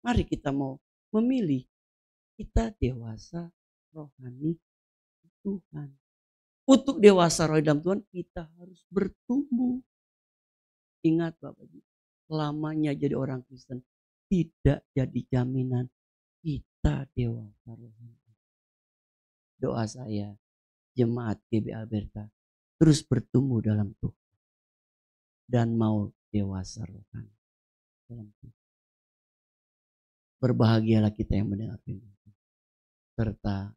Mari kita mau memilih. Kita dewasa rohani Tuhan. Untuk dewasa rohani dalam Tuhan kita harus bertumbuh. Ingat Bapak Ibu, lamanya jadi orang Kristen tidak jadi jaminan kita dewasa rohani. Doa saya, jemaat GB Alberta terus bertumbuh dalam Tuhan dan mau dewasa rohani dalam Tuhan. Berbahagialah kita yang mendengar firman serta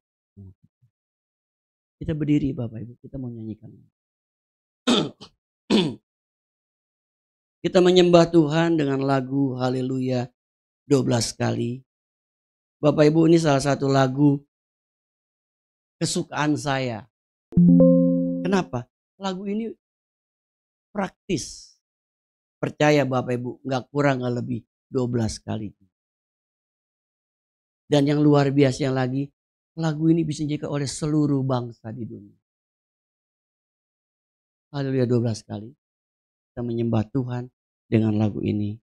kita berdiri Bapak Ibu, kita mau nyanyikan. Kita menyembah Tuhan dengan lagu Haleluya 12 kali. Bapak Ibu, ini salah satu lagu kesukaan saya. Kenapa? Lagu ini praktis. Percaya Bapak Ibu, gak kurang gak lebih 12 kali. Dan yang luar biasa yang lagi, lagu ini bisa dinyanyikan oleh seluruh bangsa di dunia. Haleluya 12 kali. Kita menyembah Tuhan dengan lagu ini.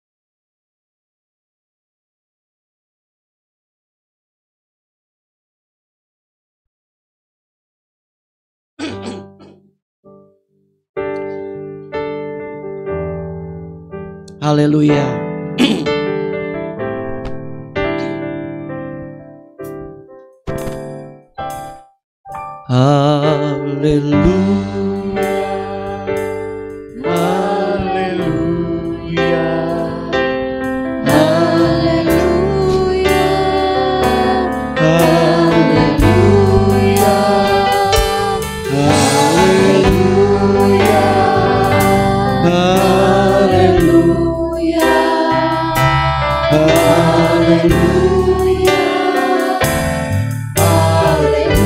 Haleluya. Haleluya. Haleluya. Haleluya. Haleluya. Haleluya. Haleluya. Haleluya. Haleluya.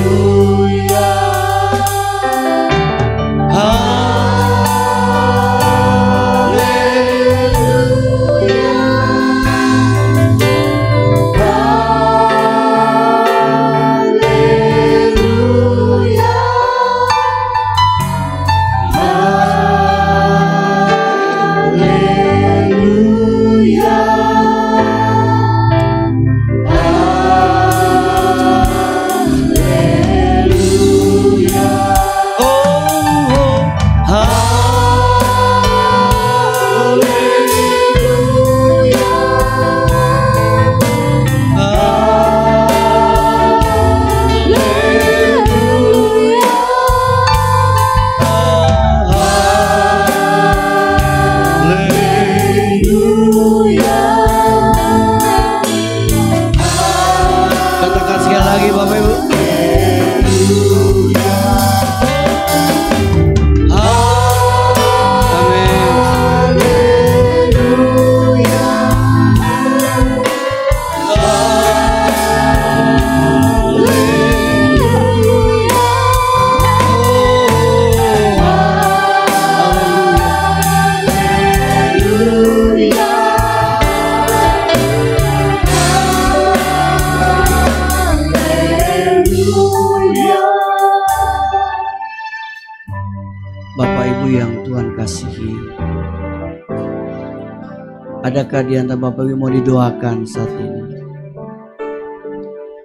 Bapak Ibu. Bapak Ibu yang Tuhan kasihi, adakah di antara Bapak Ibu mau didoakan saat ini?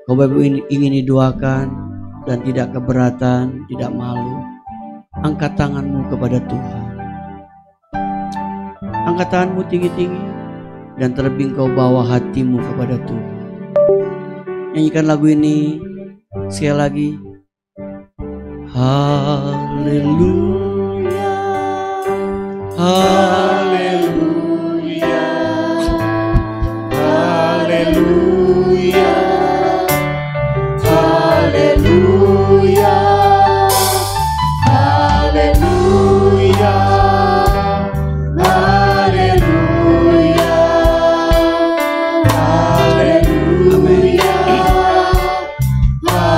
Kalau Bapak Ibu ingin didoakan dan tidak keberatan, tidak malu, angkat tanganmu kepada Tuhan. Angkat tanganmu tinggi-tinggi dan terlebih kau bawa hatimu kepada Tuhan. Nyanyikan lagu ini sekali lagi. Haleluya, haleluya, haleluya, haleluya, haleluya, haleluya, haleluya,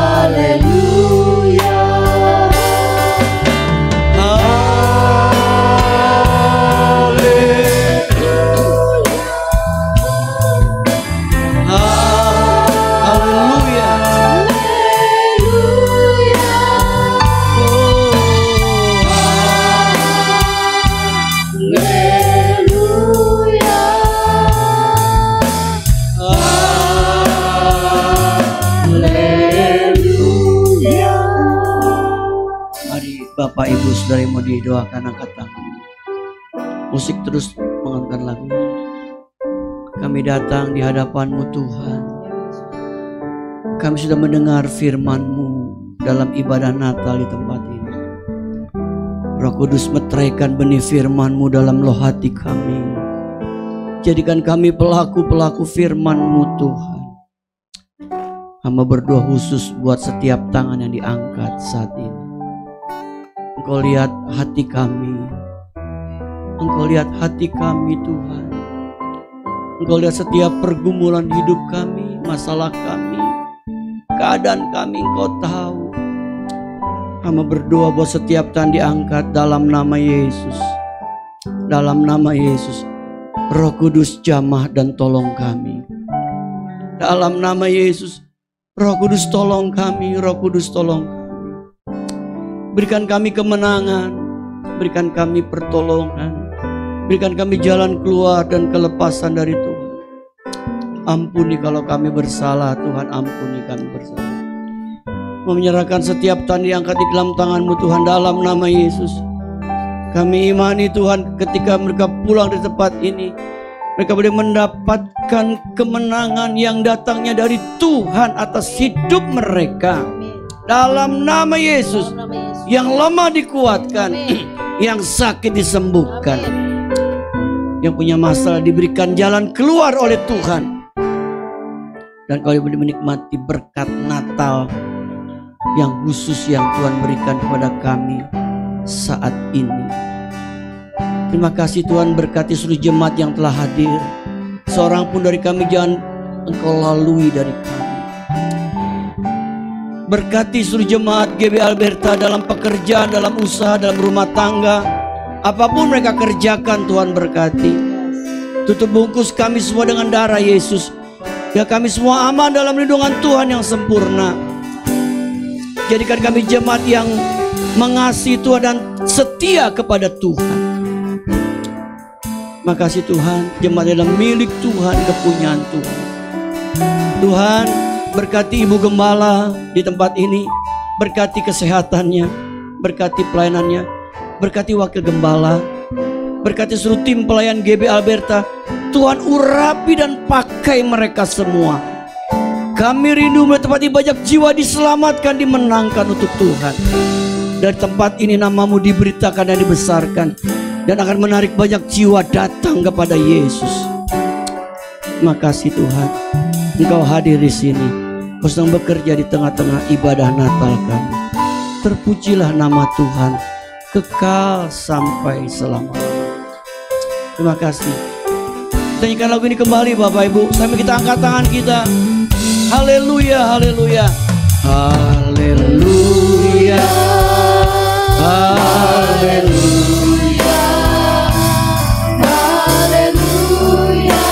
haleluya. Bapak Ibu Saudara mau didoakan, angkat tangan. Musik terus mengangkat lagu. Kami datang di hadapan-Mu Tuhan. Kami sudah mendengar firman-Mu dalam ibadah Natal di tempat ini. Roh Kudus meteraikan benih firman-Mu dalam loh hati kami. Jadikan kami pelaku-pelaku firman-Mu Tuhan. Hamba berdoa khusus buat setiap tangan yang diangkat saat ini. Engkau lihat hati kami. Engkau lihat hati kami Tuhan. Engkau lihat setiap pergumulan hidup kami, masalah kami, keadaan kami Engkau tahu. Hamba berdoa buat setiap tangan diangkat dalam nama Yesus. Dalam nama Yesus. Roh Kudus jamah dan tolong kami. Dalam nama Yesus. Roh Kudus tolong kami. Roh Kudus tolong kami. Berikan kami kemenangan, berikan kami pertolongan, berikan kami jalan keluar dan kelepasan dari Tuhan. Ampuni kalau kami bersalah, Tuhan, ampuni kami bersalah. Menyerahkan setiap tanda yang angkat di dalam tangan-Mu Tuhan dalam nama Yesus. Kami imani Tuhan, ketika mereka pulang di tempat ini, mereka boleh mendapatkan kemenangan yang datangnya dari Tuhan atas hidup mereka. Dalam nama Yesus. Yang lemah dikuatkan, yang sakit disembuhkan, yang punya masalah diberikan jalan keluar oleh Tuhan. Dan kau boleh menikmati berkat Natal yang khusus yang Tuhan berikan kepada kami saat ini. Terima kasih Tuhan, berkati seluruh jemaat yang telah hadir. Seorang pun dari kami jangan Engkau lalui dari kami. Berkati seluruh jemaat GB Alberta dalam pekerjaan, dalam usaha, dalam rumah tangga. Apapun mereka kerjakan, Tuhan berkati. Tutup bungkus kami semua dengan darah Yesus. Ya, kami semua aman dalam lindungan Tuhan yang sempurna. Jadikan kami jemaat yang mengasihi Tuhan dan setia kepada Tuhan. Makasih Tuhan, jemaat adalah milik Tuhan, kepunyaan Tuhan. Tuhan, berkati Ibu Gembala di tempat ini, berkati kesehatannya, berkati pelayanannya, berkati Wakil Gembala, berkati seluruh tim pelayan GB Alberta. Tuhan urapi dan pakai mereka semua. Kami rindu melihat tempat ini banyak jiwa diselamatkan, dimenangkan untuk Tuhan. Dari tempat ini nama-Mu diberitakan dan dibesarkan, dan akan menarik banyak jiwa datang kepada Yesus. Makasih Tuhan, Engkau hadir di sini. Kau sedang bekerja di tengah-tengah ibadah Natal kami. Terpujilah nama Tuhan kekal sampai selama-lamanya. Terima kasih. Kita nyanyikan lagu ini kembali Bapak Ibu, sambil kita angkat tangan kita. Haleluya, haleluya, haleluya, haleluya, haleluya, haleluya,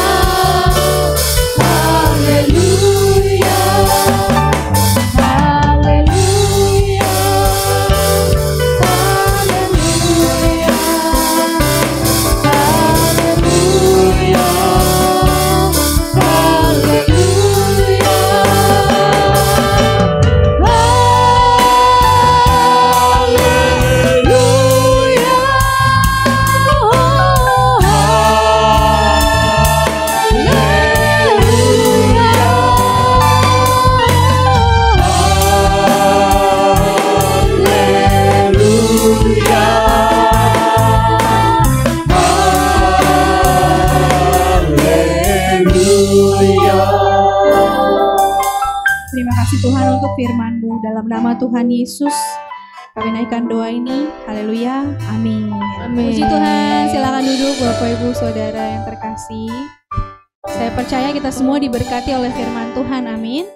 haleluya, Terima kasih Tuhan untuk firman-Mu. Dalam nama Tuhan Yesus kami naikkan doa ini. Haleluya. Amin. Amin. Puji Tuhan. Silakan duduk Bapak Ibu Saudara yang terkasih. Saya percaya kita semua diberkati oleh firman Tuhan. Amin.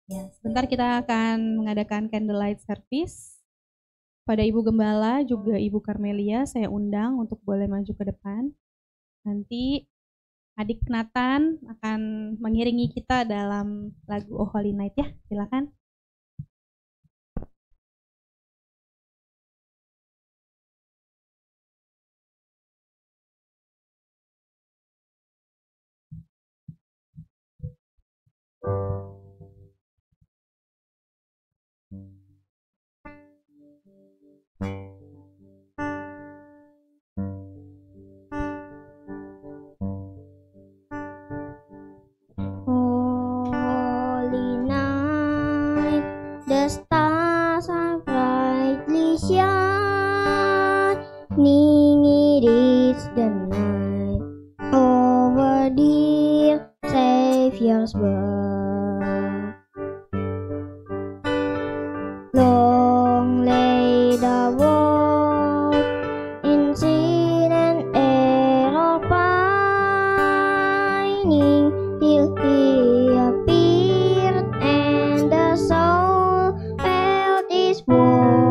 Ya, sebentar kita akan mengadakan candlelight service. Pada Ibu Gembala juga Ibu Karmelia saya undang untuk boleh maju ke depan. Nanti Adik Nathan akan mengiringi kita dalam lagu Oh Holy Night ya, silakan. It is the night over dear Savior's birth. Long lay the world in sin and error pining till He appeared and the soul felt His warmth.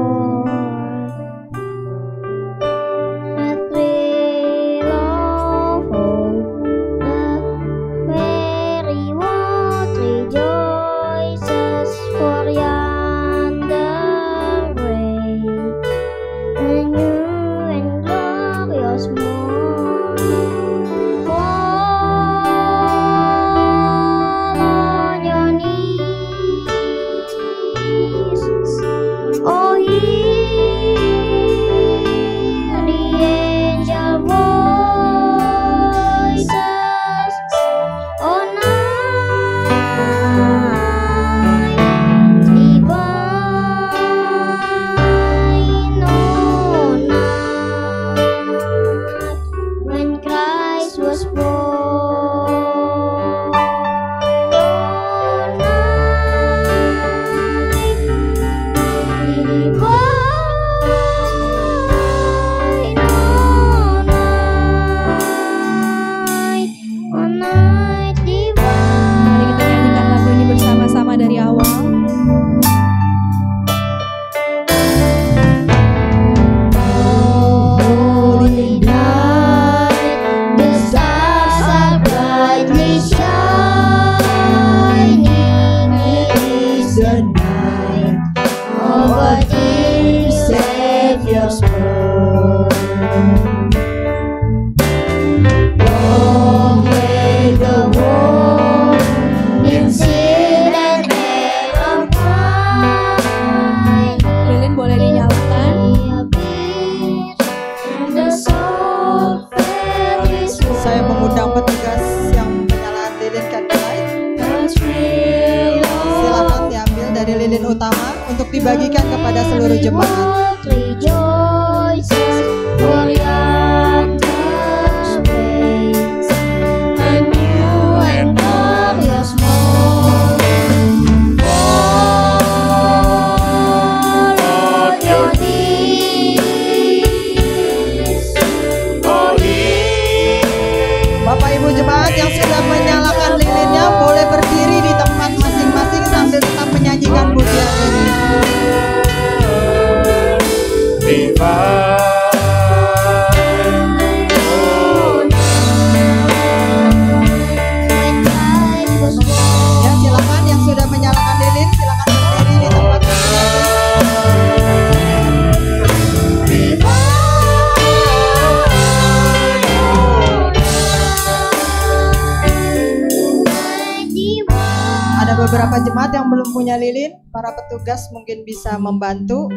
Dibagikan kepada seluruh jemaat. Ada beberapa jemaat yang belum punya lilin, para petugas mungkin bisa membantu.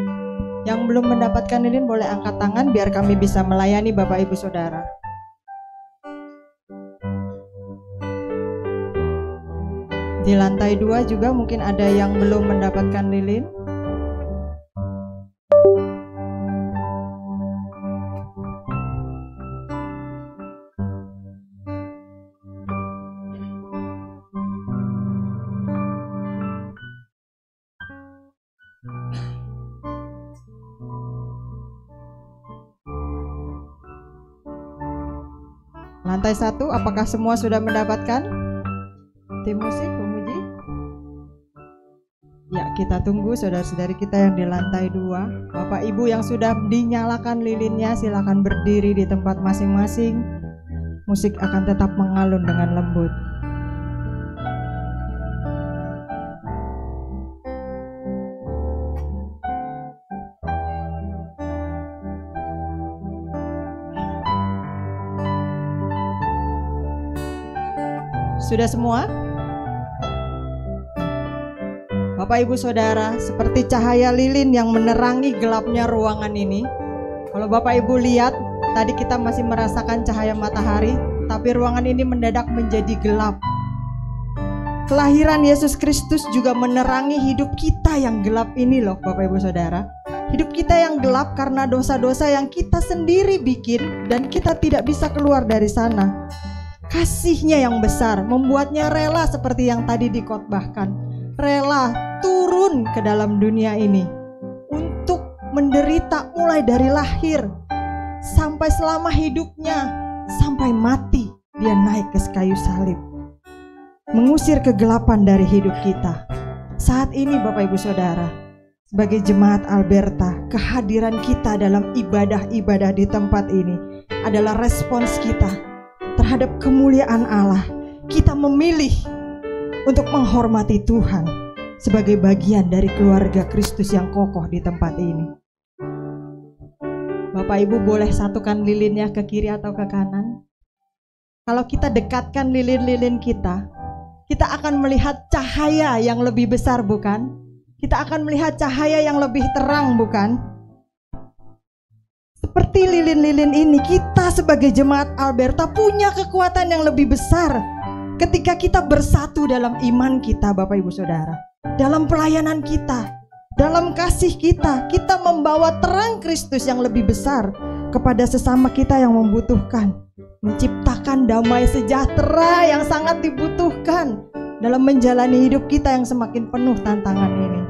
Yang belum mendapatkan lilin boleh angkat tangan biar kami bisa melayani Bapak Ibu Saudara. Di lantai 2 juga mungkin ada yang belum mendapatkan lilin. Lantai 1, apakah semua sudah mendapatkan? Tim musik, pemuji? Ya, kita tunggu saudara-saudari kita yang di lantai 2. Bapak Ibu yang sudah dinyalakan lilinnya, silakan berdiri di tempat masing-masing. Musik akan tetap mengalun dengan lembut. Sudah semua? Bapak Ibu Saudara, seperti cahaya lilin yang menerangi gelapnya ruangan ini. Kalau Bapak Ibu lihat, tadi kita masih merasakan cahaya matahari, tapi ruangan ini mendadak menjadi gelap. Kelahiran Yesus Kristus juga menerangi hidup kita yang gelap ini loh Bapak Ibu Saudara. Hidup kita yang gelap karena dosa-dosa yang kita sendiri bikin dan kita tidak bisa keluar dari sana. Kasih-Nya yang besar membuatnya rela seperti yang tadi dikotbahkan. Rela turun ke dalam dunia ini untuk menderita mulai dari lahir sampai selama hidupnya, sampai mati dia naik ke kayu salib. Mengusir kegelapan dari hidup kita. Saat ini Bapak Ibu Saudara, sebagai jemaat Alberta, kehadiran kita dalam ibadah-ibadah di tempat ini adalah respons kita terhadap kemuliaan Allah. Kita memilih untuk menghormati Tuhan sebagai bagian dari keluarga Kristus yang kokoh di tempat ini. Bapak Ibu boleh satukan lilinnya ke kiri atau ke kanan. Kalau kita dekatkan lilin-lilin kita akan melihat cahaya yang lebih besar, bukan? Kita akan melihat cahaya yang lebih terang, bukan? Seperti lilin-lilin ini, kita sebagai jemaat Alberta punya kekuatan yang lebih besar ketika kita bersatu dalam iman kita, Bapak Ibu Saudara. Dalam pelayanan kita, dalam kasih kita, kita membawa terang Kristus yang lebih besar kepada sesama kita yang membutuhkan. Menciptakan damai sejahtera yang sangat dibutuhkan dalam menjalani hidup kita yang semakin penuh tantangan ini.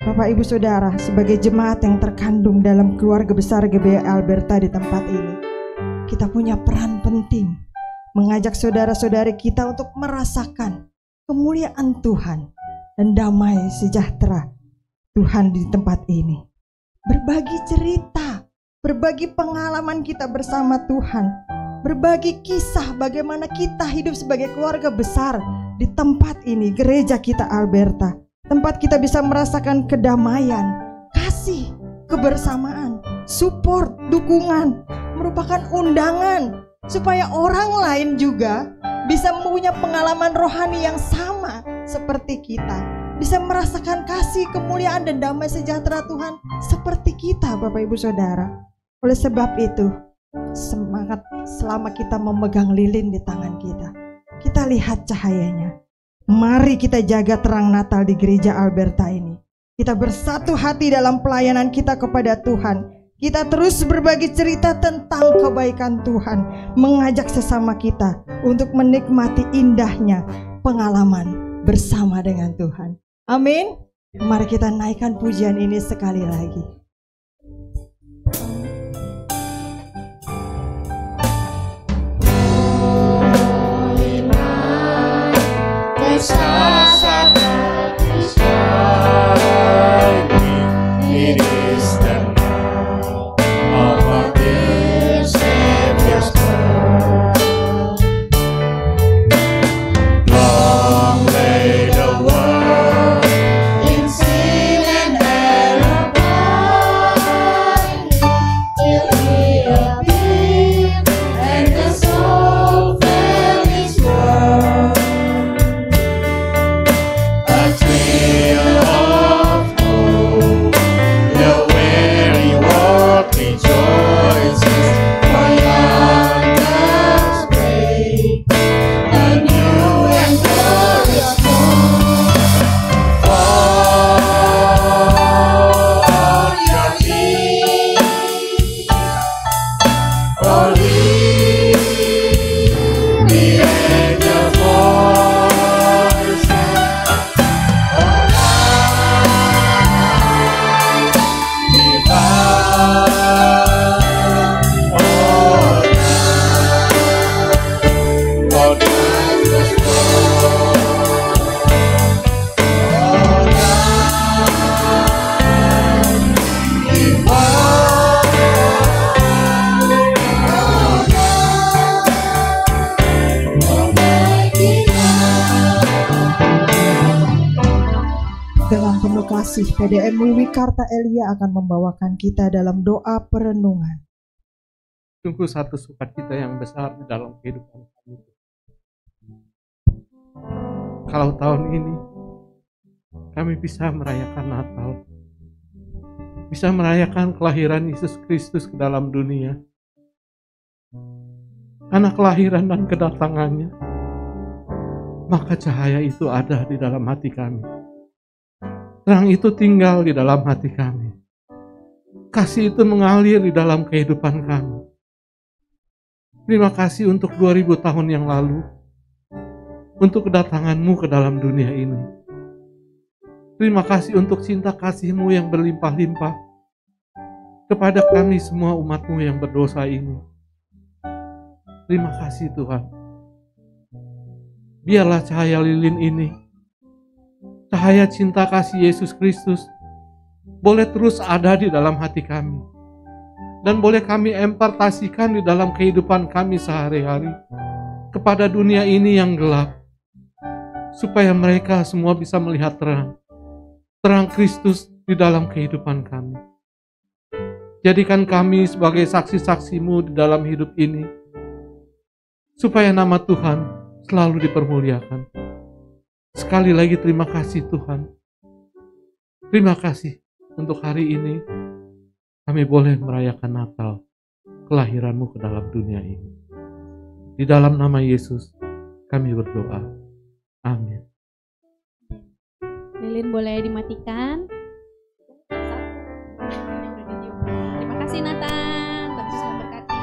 Bapak Ibu Saudara, sebagai jemaat yang terkandung dalam keluarga besar GBI Alberta di tempat ini, kita punya peran penting mengajak saudara-saudari kita untuk merasakan kemuliaan Tuhan dan damai sejahtera Tuhan di tempat ini. Berbagi cerita, berbagi pengalaman kita bersama Tuhan, berbagi kisah bagaimana kita hidup sebagai keluarga besar di tempat ini, gereja kita Alberta. Tempat kita bisa merasakan kedamaian, kasih, kebersamaan, support, dukungan, merupakan undangan supaya orang lain juga bisa punya pengalaman rohani yang sama seperti kita, bisa merasakan kasih, kemuliaan dan damai sejahtera Tuhan seperti kita, Bapak Ibu Saudara. Oleh sebab itu, semangat selama kita memegang lilin di tangan kita lihat cahayanya. Mari kita jaga terang Natal di gereja Alberta ini. Kita bersatu hati dalam pelayanan kita kepada Tuhan. Kita terus berbagi cerita tentang kebaikan Tuhan, mengajak sesama kita untuk menikmati indahnya pengalaman bersama dengan Tuhan. Amin. Mari kita naikkan pujian ini sekali lagi. It is the night of our dear Savior's birth. Long lay the world in sin and error blind, till He appeared and the soul felt His word. Dengan penuh kasih, PDM Wiwi Karta Elia akan membawakan kita dalam doa perenungan. Sungguh satu sukacita yang besar di dalam kehidupan kami. Kalau tahun ini kami bisa merayakan Natal, bisa merayakan kelahiran Yesus Kristus ke dalam dunia, karena kelahiran dan kedatangannya, maka cahaya itu ada di dalam hati kami. Terang itu tinggal di dalam hati kami. Kasih itu mengalir di dalam kehidupan kami. Terima kasih untuk 2000 tahun yang lalu, untuk kedatanganmu ke dalam dunia ini. Terima kasih untuk cinta kasih-Mu yang berlimpah-limpah kepada kami semua umat-Mu yang berdosa ini. Terima kasih Tuhan. Biarlah cahaya lilin ini, cahaya cinta kasih Yesus Kristus, boleh terus ada di dalam hati kami. Dan boleh kami impartasikan di dalam kehidupan kami sehari-hari kepada dunia ini yang gelap. Supaya mereka semua bisa melihat terang. Terang Kristus di dalam kehidupan kami. Jadikan kami sebagai saksi-saksi-Mu di dalam hidup ini. Supaya nama Tuhan selalu dipermuliakan. Sekali lagi terima kasih Tuhan. Terima kasih untuk hari ini kami boleh merayakan Natal, kelahiran-Mu ke dalam dunia ini. Di dalam nama Yesus kami berdoa. Amin. Lilin boleh dimatikan. Terima kasih Nathan. Tuhan Yesus memberkati.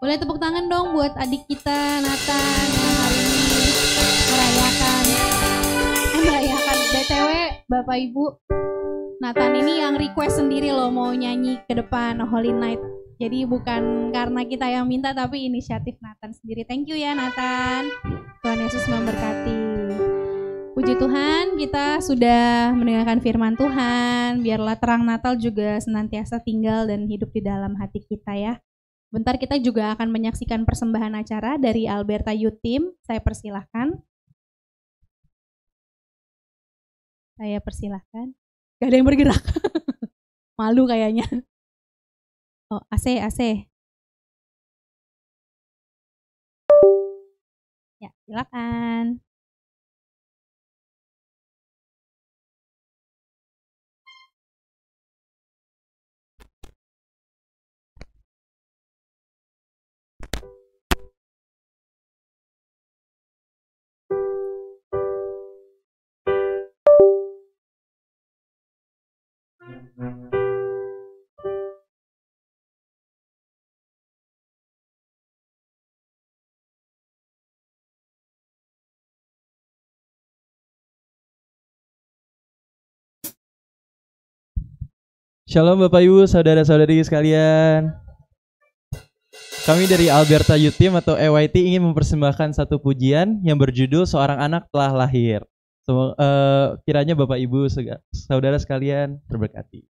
Boleh tepuk tangan dong buat adik kita Nathan yang hari ini merayakan BTW Bapak Ibu. Nathan ini yang request sendiri loh mau nyanyi ke depan Holy Night. Jadi bukan karena kita yang minta tapi inisiatif Nathan sendiri. Thank you ya Nathan. Tuhan Yesus memberkati. Puji Tuhan, kita sudah mendengarkan firman Tuhan. Biarlah terang Natal juga senantiasa tinggal dan hidup di dalam hati kita ya. Bentar kita juga akan menyaksikan persembahan acara dari Alberta Youth Team. Saya persilahkan. Gak ada yang bergerak. Malu kayaknya. Oh, AC. Ya, silakan. Shalom Bapak Ibu, saudara-saudari sekalian. Kami dari Alberta Youth Team atau EYT ingin mempersembahkan satu pujian yang berjudul Seorang Anak Telah Lahir. Kiranya Bapak Ibu, saudara sekalian terberkati.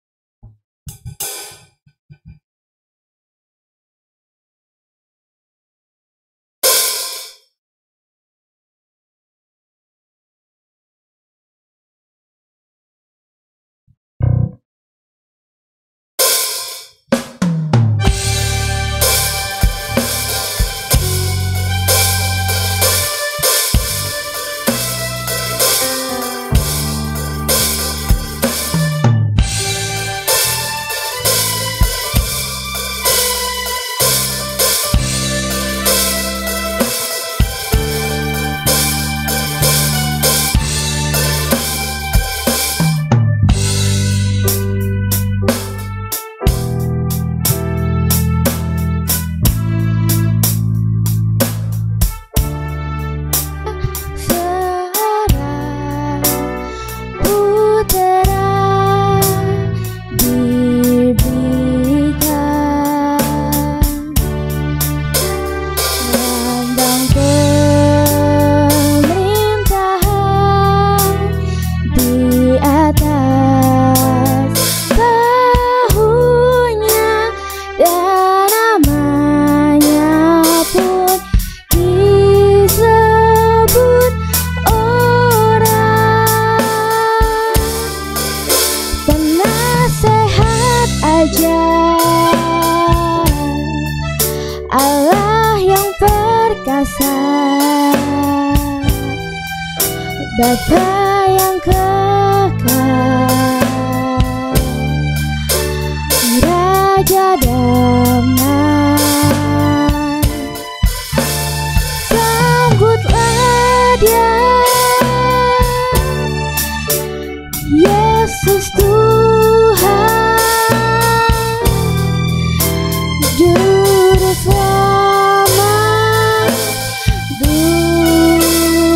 Bapa yang kekal, Raja damai, sambutlah Dia, Yesus Tuhan, Juru Selamat dunia.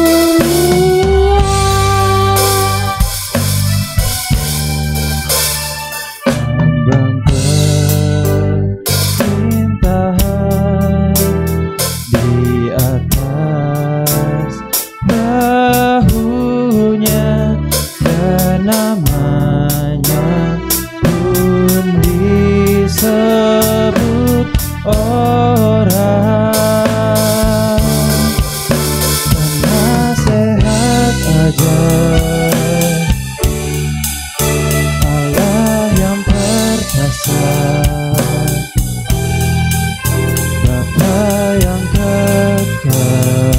Ambang perintahan di atas bahunya, dan namanya pun disebut orang. Penasehat ajaib, Allah yang perkasa, Bapa yang kekal,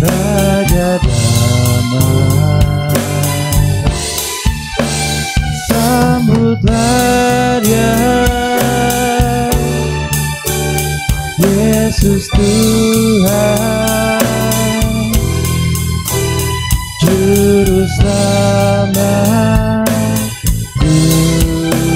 Raja damai, sambutlah Dia, Yesus Tuhan, Juru Selamat dunia.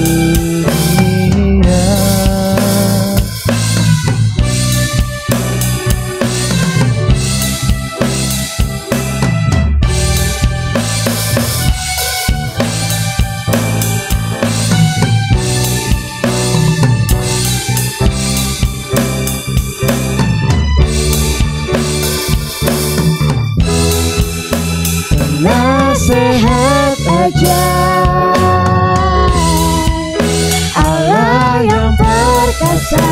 Penasehat ajaib, Allah yang perkasa,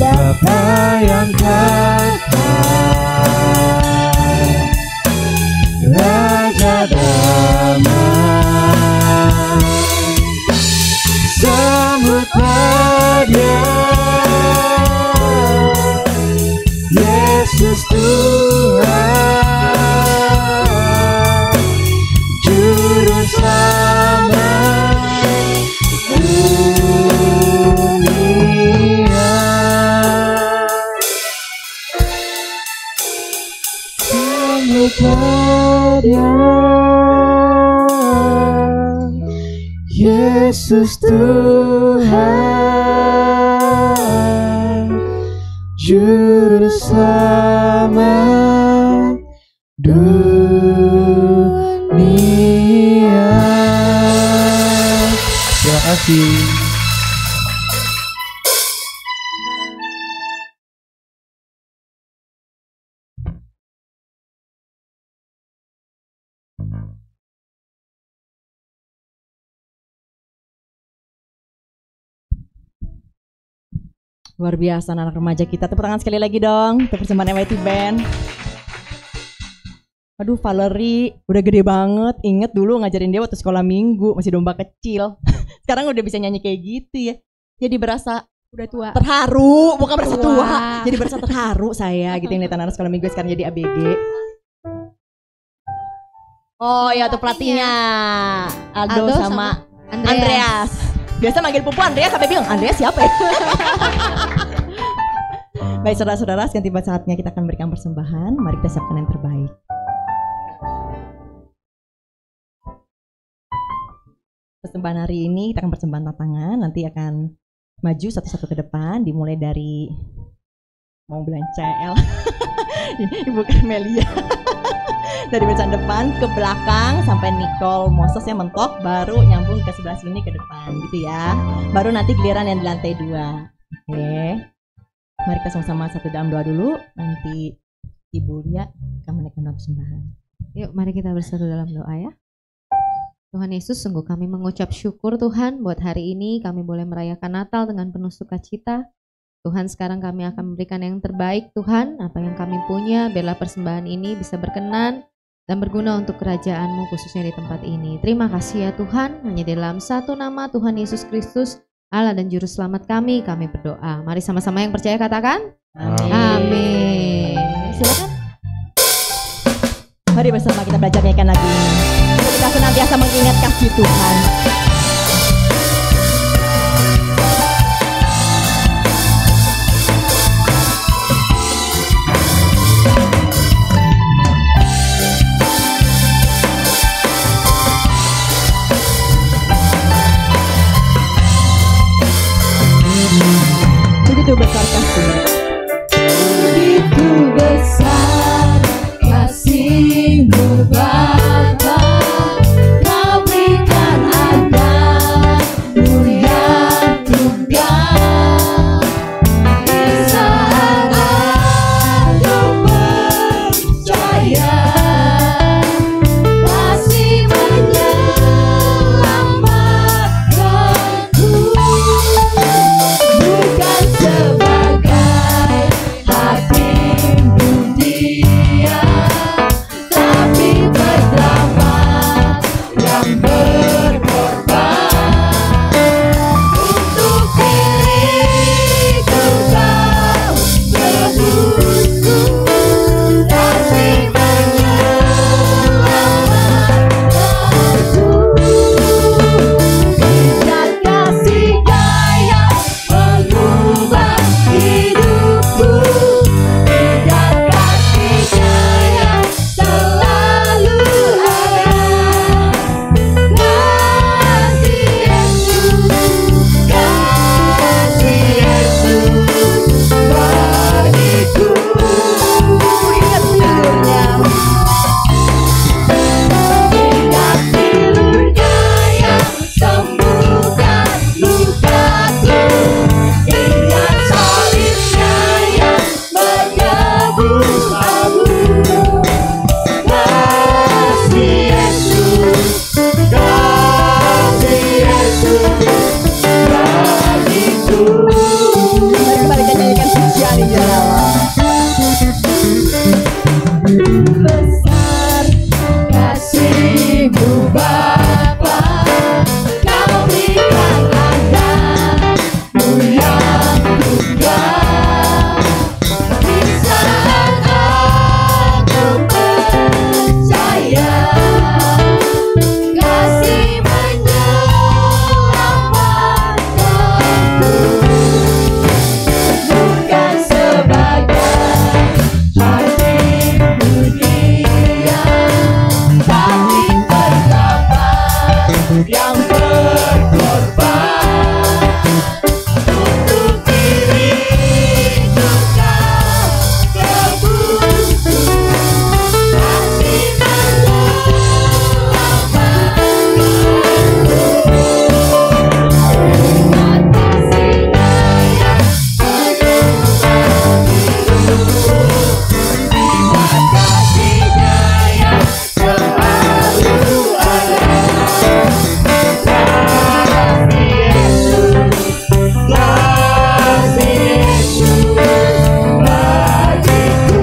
Bapa yang kekal, Raja damai, sambutlah Dia, Yesus Tuhan, Juru Selamat dunia. Sambutlah Dia, Yesus Tuhan, Juru Selamat dunia. Terima kasih. Luar biasa anak remaja kita. Tepuk tangan sekali lagi dong untuk persembahan MIT Band. Aduh, Valerie udah gede banget. Ingat dulu ngajarin dia waktu sekolah minggu, masih domba kecil. Sekarang udah bisa nyanyi kayak gitu ya. Jadi berasa Udah tua. terharu, bukan berasa tua. Jadi berasa terharu saya gitu yang lihat anak sekolah minggu sekarang jadi ABG. Oh ya, tuh pelatihnya Aldo sama Andreas. Biasa manggil Pupu Andreas sampai bingung, Andreas siapa ya? Baik saudara-saudara, sekian tiba saatnya kita akan berikan persembahan. Mari kita siapkan yang terbaik. Persembahan hari ini kita akan persembahan tantangan. Nanti akan maju satu-satu ke depan. Dimulai dari mau bilang CL, Ibu Carmelia. Dari barisan depan ke belakang sampai Nicole Mosesnya mentok, baru nyambung ke sebelah sini ke depan gitu ya. Baru nanti giliran yang di lantai 2. Oke. Mari kita sama-sama satu dalam doa dulu. Nanti Ibu Lia akan menaikkan persembahan. Yuk mari kita bersatu dalam doa ya. Tuhan Yesus, sungguh kami mengucap syukur Tuhan buat hari ini kami boleh merayakan Natal dengan penuh sukacita. Tuhan, sekarang kami akan memberikan yang terbaik Tuhan, apa yang kami punya, biarlah persembahan ini bisa berkenan dan berguna untuk kerajaan-Mu khususnya di tempat ini. Terima kasih ya Tuhan, hanya dalam satu nama Tuhan Yesus Kristus, Allah dan Juru Selamat kami berdoa. Mari sama-sama yang percaya katakan, Amin. Silakan. Mari bersama kita belajar nyanyikan lagu ini. Kita senantiasa mengingat kasih Tuhan. Begitu besar kasih. Begitu besar kasih-Mu Bapa, Kau berikan anakmu yang tunggal. Di saat aku percaya, kasih menyelamatkanku. Bukan sebagai hakim dunia, tapi berdamai yang berkorban. Untuk diriku Kau tebusku, kasih menyelamatkanku. Biar kasih Kau mengubah hidupku, biar kasih-Nya yang selalu ada. Kasih Yesus, kasih Yesus bagiku. Ingat tidurnya, ingat tidurnya yang sembuhkan lukaku. Ingat salibnya yang menebus aku. Kasih Yesus, kasih Yesus bagiku. Mari kembali kita nyanyikan pujian ini Allah. Besar kasih-Mu Bapa, Kau berikan anakmu yang tunggal. Di saat aku percaya, kasih menyelamatkanku. Bukan sebagai hakim dunia, tapi berdamai yang berkorban. Untuk diriku Kau tebusku, kasih menyelamatkanku. Ingat kasih-Nya yang mengubah hidupku, ingat kasih-Nya yang selalu ada. Kasih Yesus, kasih Yesus bagiku.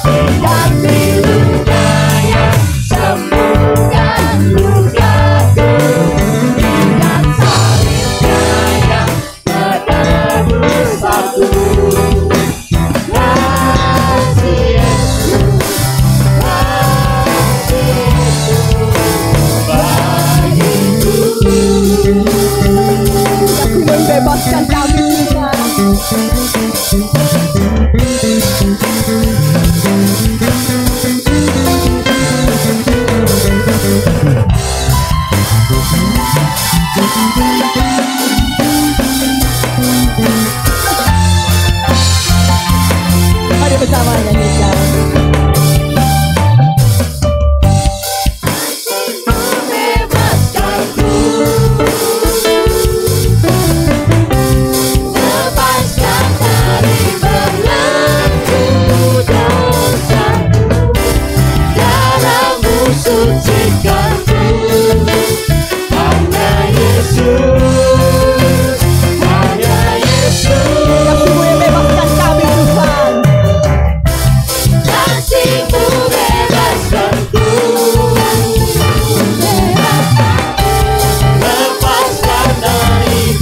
Ingat tidurnya yang sembuhkan lukaku. Ingat salibnya yang menebus aku. Kasih Yesus, kasih Yesus bagiku. Kasih membebaskan kami Tuhan. Mari bersama nyanyikan. Membebaskanku, lepaskan dari belenggu dosaku. Darah-Mu sucikanku, hanya Yesus, hanya Yesus. Kasih-Mu yang bebaskan kami Tuhan. Kasih-Mu bebaskanku, lepaskan dari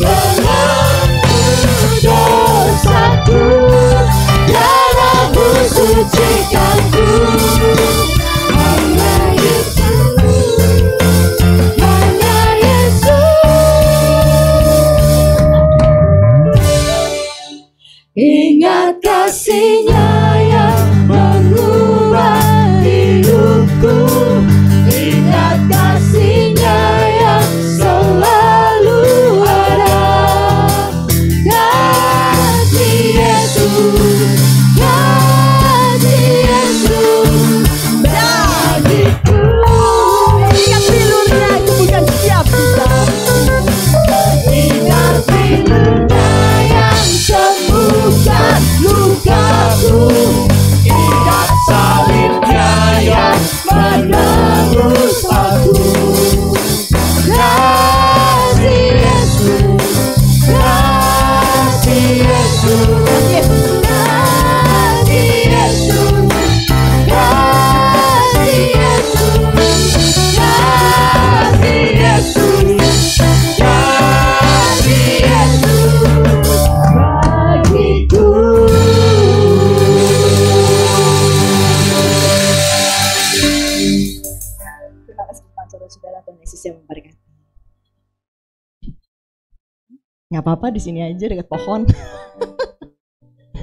Nggak apa-apa di sini aja dekat pohon.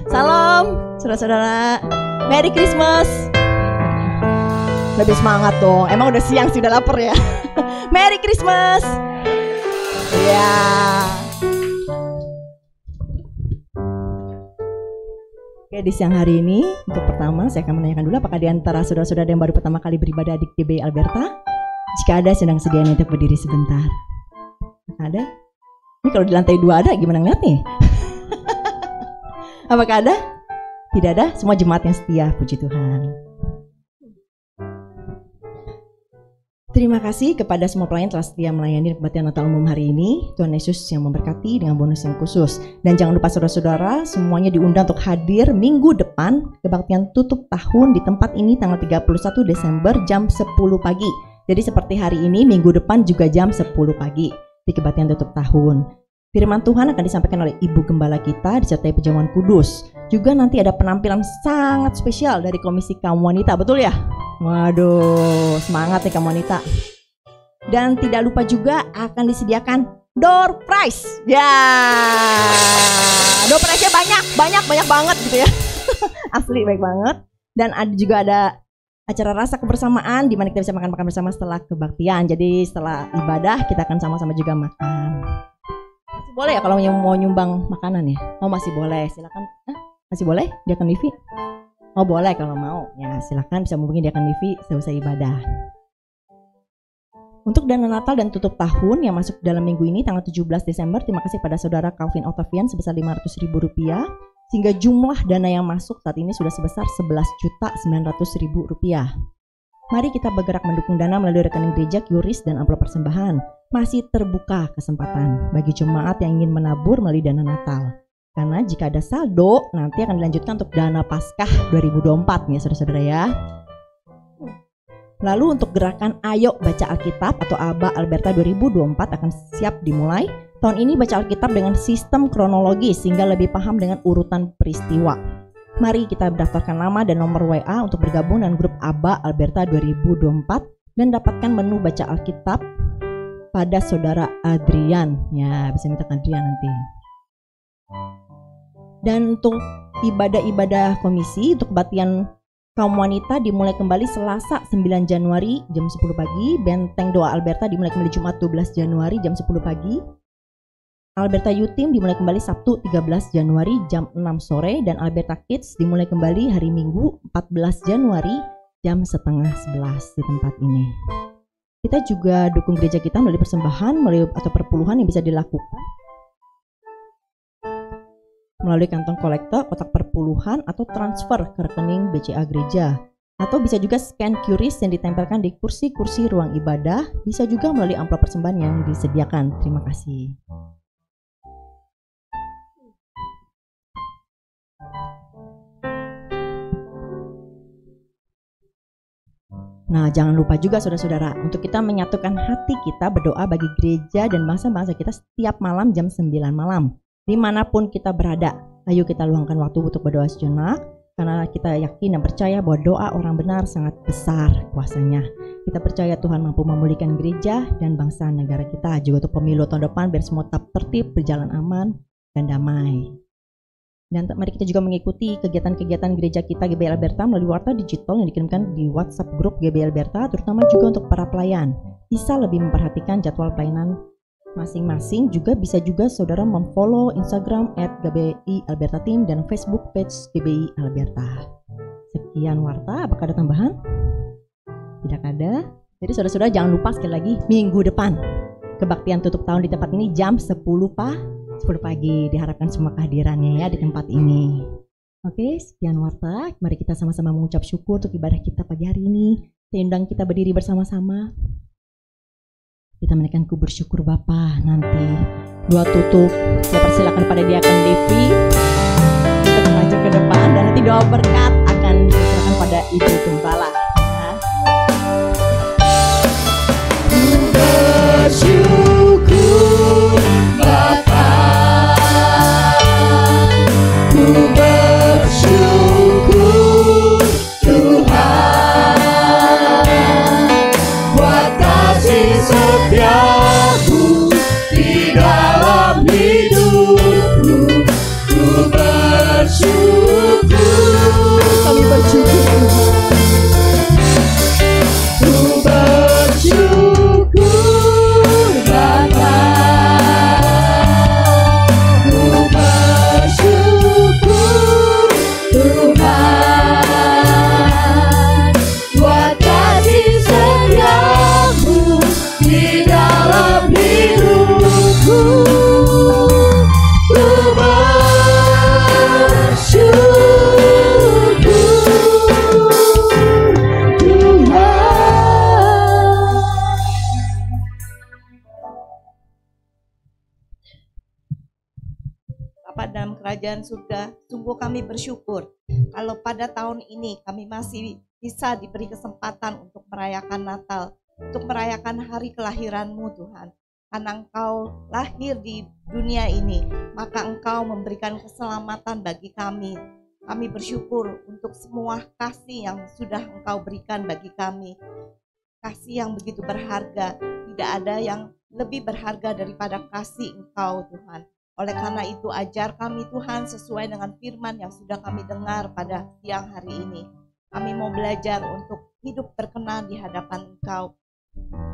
Salam, saudara-saudara. Merry Christmas. Lebih semangat dong. Emang udah siang sih, udah lapar ya. Merry Christmas. Ya. Oke, di siang hari ini untuk pertama saya akan menanyakan dulu apakah di antara saudara-saudara yang baru pertama kali beribadah di GBI Alberta, jika ada sedang sedia untuk berdiri sebentar. Ada? Ini kalau di lantai 2 ada gimana ngeliat nih? Apakah ada? Tidak ada? Semua jemaat yang setia, puji Tuhan. Terima kasih kepada semua pelayan telah setia melayani kebaktian Natal umum hari ini. Tuhan Yesus yang memberkati dengan bonus yang khusus. Dan jangan lupa saudara-saudara, semuanya diundang untuk hadir minggu depan kebaktian tutup tahun di tempat ini tanggal 31 Desember jam 10 pagi. Jadi seperti hari ini, minggu depan juga jam 10 pagi di kebaktian tutup tahun. Firman Tuhan akan disampaikan oleh Ibu Gembala kita disertai pejamuan kudus. Juga nanti ada penampilan sangat spesial dari Komisi Kaum Wanita, betul ya? Waduh, semangat nih kaum wanita. Dan tidak lupa juga akan disediakan door prize. Ya, door prize-nya banyak banget gitu ya. Asli baik banget. Dan juga ada acara rasa kebersamaan di mana kita bisa makan-makan bersama setelah kebaktian. Jadi setelah ibadah kita akan sama-sama juga makan. Masih boleh ya kalau mau nyumbang makanan ya? Oh masih boleh, silakan. Masih boleh? Dia akan Livi? Oh boleh kalau mau. Ya silakan bisa menghubungi dia akan Livi selesai ibadah. Untuk dana Natal dan tutup tahun yang masuk dalam minggu ini tanggal 17 Desember, terima kasih pada saudara Calvin Octavian sebesar Rp500.000, sehingga jumlah dana yang masuk saat ini sudah sebesar Rp11.900.000. Mari kita bergerak mendukung dana melalui rekening gereja, QRIS, dan amplop persembahan. Masih terbuka kesempatan bagi jemaat yang ingin menabur melalui dana Natal. Karena jika ada saldo, nanti akan dilanjutkan untuk dana Paskah 2024 ya saudara-saudara ya. Lalu untuk gerakan Ayo Baca Alkitab atau ABA Alberta 2024 akan siap dimulai. Tahun ini baca Alkitab dengan sistem kronologis sehingga lebih paham dengan urutan peristiwa. Mari kita daftarkan nama dan nomor WA untuk bergabung dengan grup ABA Alberta 2024 dan dapatkan menu baca Alkitab pada saudara Adrian. Ya, bisa minta Adrian nanti. Dan untuk ibadah-ibadah komisi untuk kebaktian kaum wanita dimulai kembali Selasa 9 Januari jam 10 pagi. Benteng Doa Alberta dimulai kembali Jumat 12 Januari jam 10 pagi. Alberta Youth Team dimulai kembali Sabtu 13 Januari jam 6 sore. Dan Alberta Kids dimulai kembali hari Minggu 14 Januari jam setengah 11 di tempat ini. Kita juga dukung gereja kita melalui persembahan atau perpuluhan yang bisa dilakukan melalui kantong kolektor, kotak perpuluhan, atau transfer ke rekening BCA gereja. Atau bisa juga scan QRIS yang ditempelkan di kursi-kursi ruang ibadah. Bisa juga melalui amplop persembahan yang disediakan. Terima kasih. Nah, jangan lupa juga saudara-saudara untuk kita menyatukan hati kita berdoa bagi gereja dan bangsa-bangsa kita setiap malam jam 9 malam. Dimanapun kita berada, ayo kita luangkan waktu untuk berdoa sejenak, karena kita yakin dan percaya bahwa doa orang benar sangat besar kuasanya. Kita percaya Tuhan mampu memulihkan gereja dan bangsa negara kita, juga untuk pemilu tahun depan biar semua tetap tertib, berjalan aman dan damai. Dan mari kita juga mengikuti kegiatan-kegiatan gereja kita GBI Alberta melalui warta digital yang dikirimkan di WhatsApp grup GBI Alberta, terutama juga untuk para pelayan. Bisa lebih memperhatikan jadwal pelayanan masing-masing. Juga bisa juga saudara memfollow Instagram @GBI Alberta Team dan Facebook page GBI Alberta. Sekian warta, apakah ada tambahan? Tidak ada. Jadi saudara-saudara jangan lupa sekali lagi minggu depan kebaktian tutup tahun di tempat ini jam 10 pagi. Diharapkan semua kehadirannya ya di tempat ini. Oke, sekian warta. Mari kita sama-sama mengucap syukur untuk ibadah kita pagi hari ini. Saya undang kita berdiri bersama-sama. Kita menaikkan kubur syukur Bapa. Nanti doa tutup saya persilakan pada diakan Devi untuk maju ke depan, dan nanti doa berkat akan diserahkan pada Ibu Gembala. Bersyukur Bapa, ku bersyukur Tuhan buat kasih setiamu di dalam hidup. Bapa dalam kerajaan surga, sungguh kami bersyukur kalau pada tahun ini kami masih bisa diberi kesempatan untuk merayakan Natal, untuk merayakan hari kelahiran-Mu Tuhan. Karena Engkau lahir di dunia ini, maka Engkau memberikan keselamatan bagi kami. Kami bersyukur untuk semua kasih yang sudah Engkau berikan bagi kami. Kasih yang begitu berharga, tidak ada yang lebih berharga daripada kasih Engkau Tuhan. Oleh karena itu ajar kami Tuhan sesuai dengan firman yang sudah kami dengar pada siang hari ini. Kami mau belajar untuk hidup berkenan di hadapan Engkau.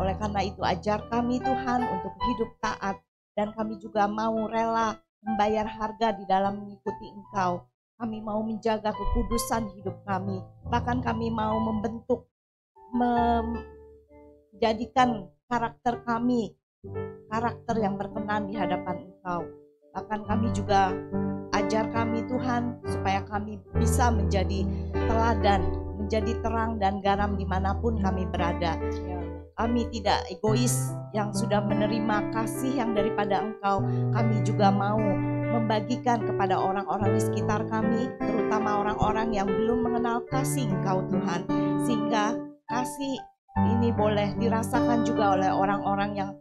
Oleh karena itu ajar kami Tuhan untuk hidup taat, dan kami juga mau rela membayar harga di dalam mengikuti Engkau. Kami mau menjaga kekudusan hidup kami. Bahkan kami mau membentuk, menjadikan karakter kami, karakter yang berkenan di hadapan Engkau. Bahkan kami juga ajar kami Tuhan supaya kami bisa menjadi teladan, menjadi terang dan garam dimanapun kami berada. Kami tidak egois yang sudah menerima kasih yang daripada Engkau. Kami juga mau membagikan kepada orang-orang di sekitar kami, terutama orang-orang yang belum mengenal kasih Engkau Tuhan. Sehingga kasih ini boleh dirasakan juga oleh orang-orang yang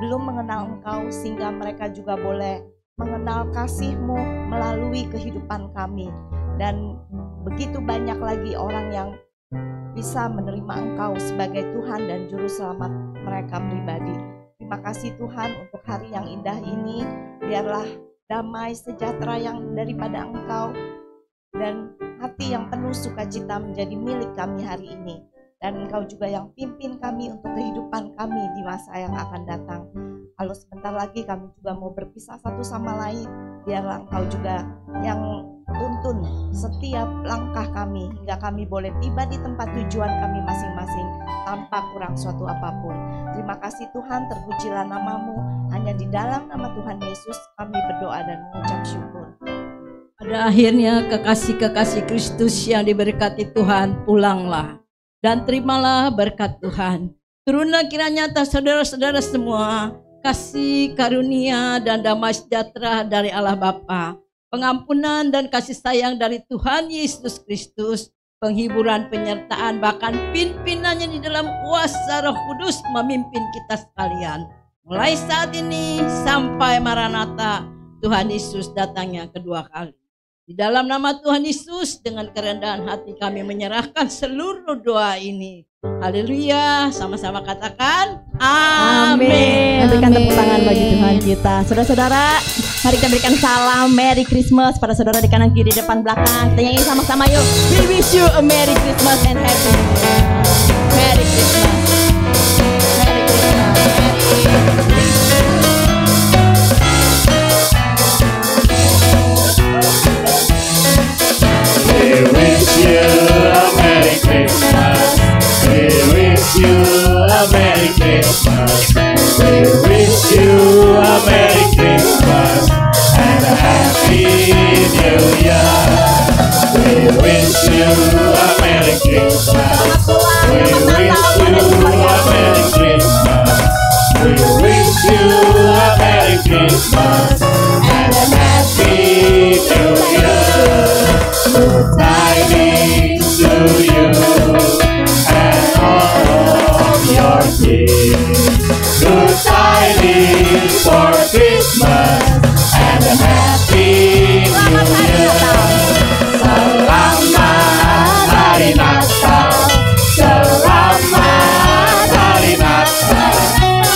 belum mengenal Engkau, sehingga mereka juga boleh mengenal kasih-Mu melalui kehidupan kami. Dan begitu banyak lagi orang yang bisa menerima Engkau sebagai Tuhan dan Juru Selamat mereka pribadi. Terima kasih Tuhan untuk hari yang indah ini. Biarlah damai sejahtera yang daripada Engkau dan hati yang penuh sukacita menjadi milik kami hari ini. Dan Engkau juga yang pimpin kami untuk kehidupan kami di masa yang akan datang. Kalau sebentar lagi kami juga mau berpisah satu sama lain, biarlah Engkau juga yang tuntun setiap langkah kami hingga kami boleh tiba di tempat tujuan kami masing-masing tanpa kurang suatu apapun. Terima kasih Tuhan, terpujilah nama-Mu. Hanya di dalam nama Tuhan Yesus kami berdoa dan mengucap syukur. Pada akhirnya kekasih-kekasih Kristus yang diberkati Tuhan, pulanglah dan terimalah berkat Tuhan. Turunlah kiranya atas saudara-saudara semua kasih karunia dan damai sejahtera dari Allah Bapa, pengampunan dan kasih sayang dari Tuhan Yesus Kristus, penghiburan, penyertaan, bahkan pimpinannya di dalam kuasa Roh Kudus memimpin kita sekalian. Mulai saat ini sampai Maranatha, Tuhan Yesus datangnya kedua kali. Di dalam nama Tuhan Yesus, dengan kerendahan hati kami menyerahkan seluruh doa ini. Haleluya, sama-sama katakan amin. Berikan tepuk tangan bagi Tuhan kita. Saudara-saudara, mari kita berikan salam Merry Christmas pada saudara di kanan, kiri, depan, belakang. Kita nyanyi sama-sama yuk. We wish you a Merry Christmas and Happy New Year. Merry Christmas. Merry Christmas. We wish you a Merry Christmas. We wish you a Merry Christmas. We wish you a Merry Christmas and a Happy New Year. We wish you a Merry Christmas. We wish you a Merry Christmas. We wish you a Merry Christmas and a Happy New Year. Good tidings to you and all of your kids. Good tidings for Christmas and a Happy New Year. Selamat Hari Natal, selamat Hari Natal,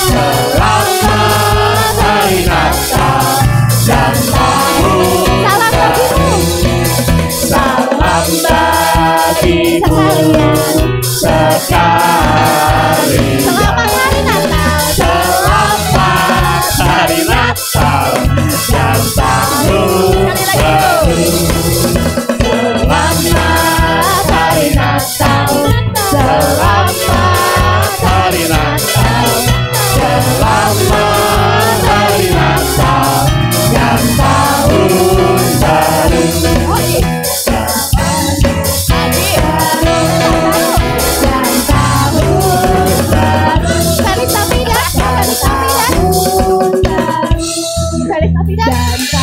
selamat Hari Natal dan tahun baru. Salam bagimu sekali. Selamat Hari Natal, selamat Hari Natal dan tahun baru. Selamat Hari Natal, selamat Hari Natal, selamat Hari Natal dan tahun baru. Dan